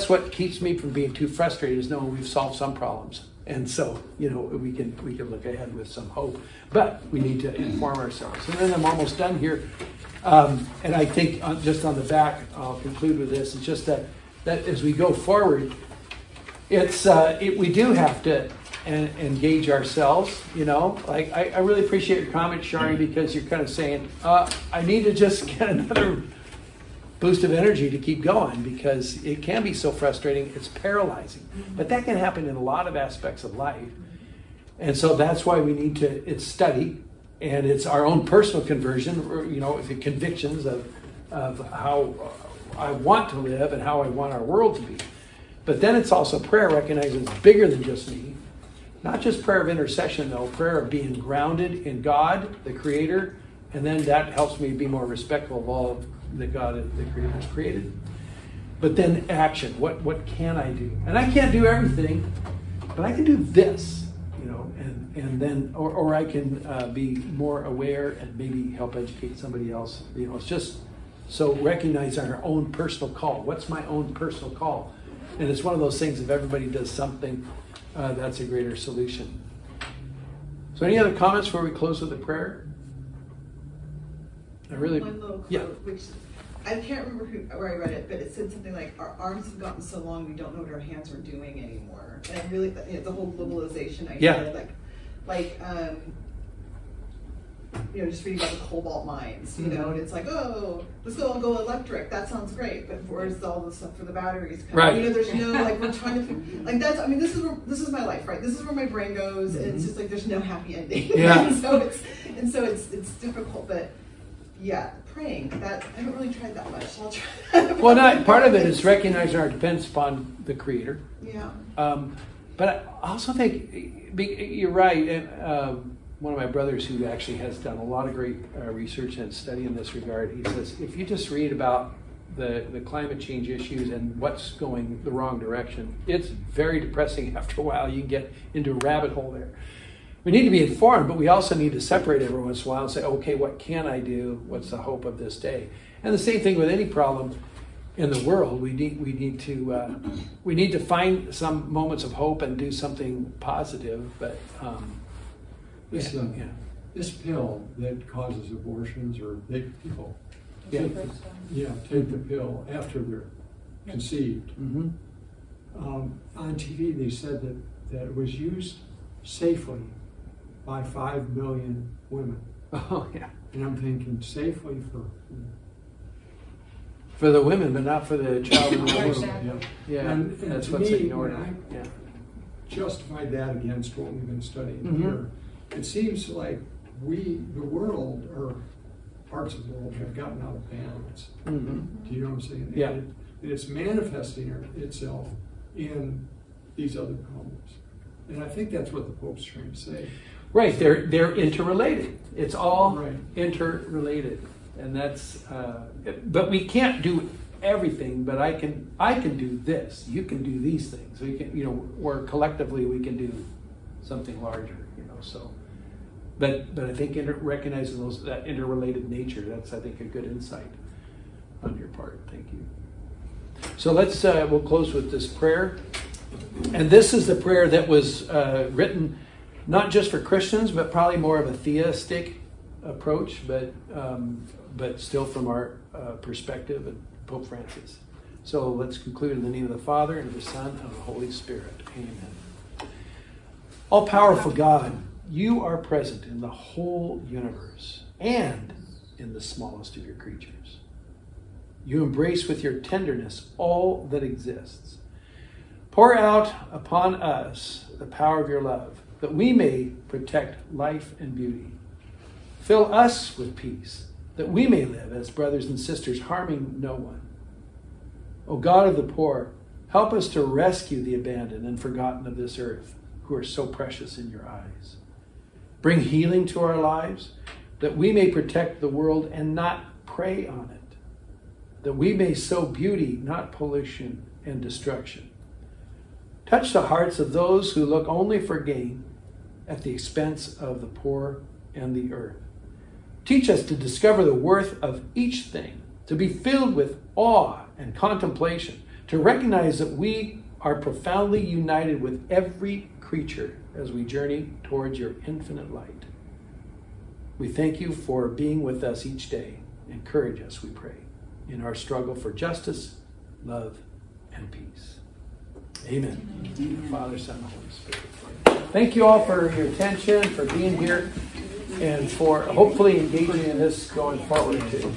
what keeps me from being too frustrated, is knowing we've solved some problems. And so, we can look ahead with some hope, but we need to inform ourselves. And then I'm almost done here. And I think just on the back, I'll conclude with this. It's just that as we go forward, we do have to engage ourselves. Like I really appreciate your comment, Shari, because you're kind of saying I need to just get another boost of energy to keep going, because it can be so frustrating. It's paralyzing, but that can happen in a lot of aspects of life. And so that's why we need to study. And it's our own personal conversion, the convictions of how I want to live and how I want our world to be. But then it's also prayer, recognizing it's bigger than just me. Not just prayer of intercession, though, prayer of being grounded in God, the Creator, And then that helps me be more respectful of all that God, the Creator, has created. But then action. What can I do? And I can't do everything, but I can do this, you know, and then, or I can be more aware and maybe help educate somebody else. You know, it's just so recognize our own personal call. What's my own personal call? And it's one of those things, if everybody does something, that's a greater solution. So any other comments before we close with a prayer? One little quote, which I can't remember where I read it, but it said something like, "Our arms have gotten so long, we don't know what our hands are doing anymore." And I really, the whole globalization idea, just reading about the cobalt mines, you know, and it's like, oh, let's all go electric. That sounds great, but where's all the stuff for the batteries? Right. You know, there's no, like, we're trying to, like, that's, I mean, this is my life, right? This is where my brain goes, and it's just like there's no happy ending. Yeah. and so it's difficult, but. Yeah, praying. That I haven't really tried that much. So I'll try that. Well, part of it is recognizing our dependence upon the Creator. Yeah. But I also think you're right. And one of my brothers, who actually has done a lot of great research and study in this regard, he says if you just read about the climate change issues and what's going the wrong direction, it's very depressing. After a while, you can get into a rabbit hole there. We need to be informed, but we also need to separate every once in a while and say, okay, what can I do? What's the hope of this day? And the same thing with any problem in the world. We need to find some moments of hope and do something positive. But this pill that causes abortions, or people take the pill after they're conceived. Mm-hmm. On TV, they said that it was used safely by 5 million women. Oh, yeah. And I'm thinking safely for the women, but not for the child in the womb. Yeah. And that's to what's me, ignored. When I justified that against what we've been studying here, it seems like the world, or parts of the world, have gotten out of balance. Mm-hmm. Do you know what I'm saying? Yeah. And it's manifesting itself in these other problems. And I think that's what the Pope's trying to say. Right, they're interrelated. It's all interrelated, and that's. But we can't do everything. But I can do this. You can do these things. So you can, or collectively we can do something larger. So. But I think recognizing that interrelated nature, that's, I think, a good insight on your part. Thank you. So we'll close with this prayer. And this is the prayer that was written not just for Christians, but probably more of a theistic approach, but still from our perspective and Pope Francis. So let's conclude in the name of the Father, and of the Son, and of the Holy Spirit. Amen. All-powerful God, you are present in the whole universe and in the smallest of your creatures. You embrace with your tenderness all that exists. Pour out upon us the power of your love, that we may protect life and beauty. Fill us with peace, that we may live as brothers and sisters, harming no one. O God of the poor, help us to rescue the abandoned and forgotten of this earth, who are so precious in your eyes. Bring healing to our lives, that we may protect the world and not prey on it, that we may sow beauty, not pollution and destruction. Touch the hearts of those who look only for gain at the expense of the poor and the earth. Teach us to discover the worth of each thing, to be filled with awe and contemplation, to recognize that we are profoundly united with every creature as we journey towards your infinite light. We thank you for being with us each day. Encourage us, we pray, in our struggle for justice, love, and peace. Amen. Amen. Father, Son, Holy Spirit. Thank you all for your attention, for being here, and for hopefully engaging in this going forward too.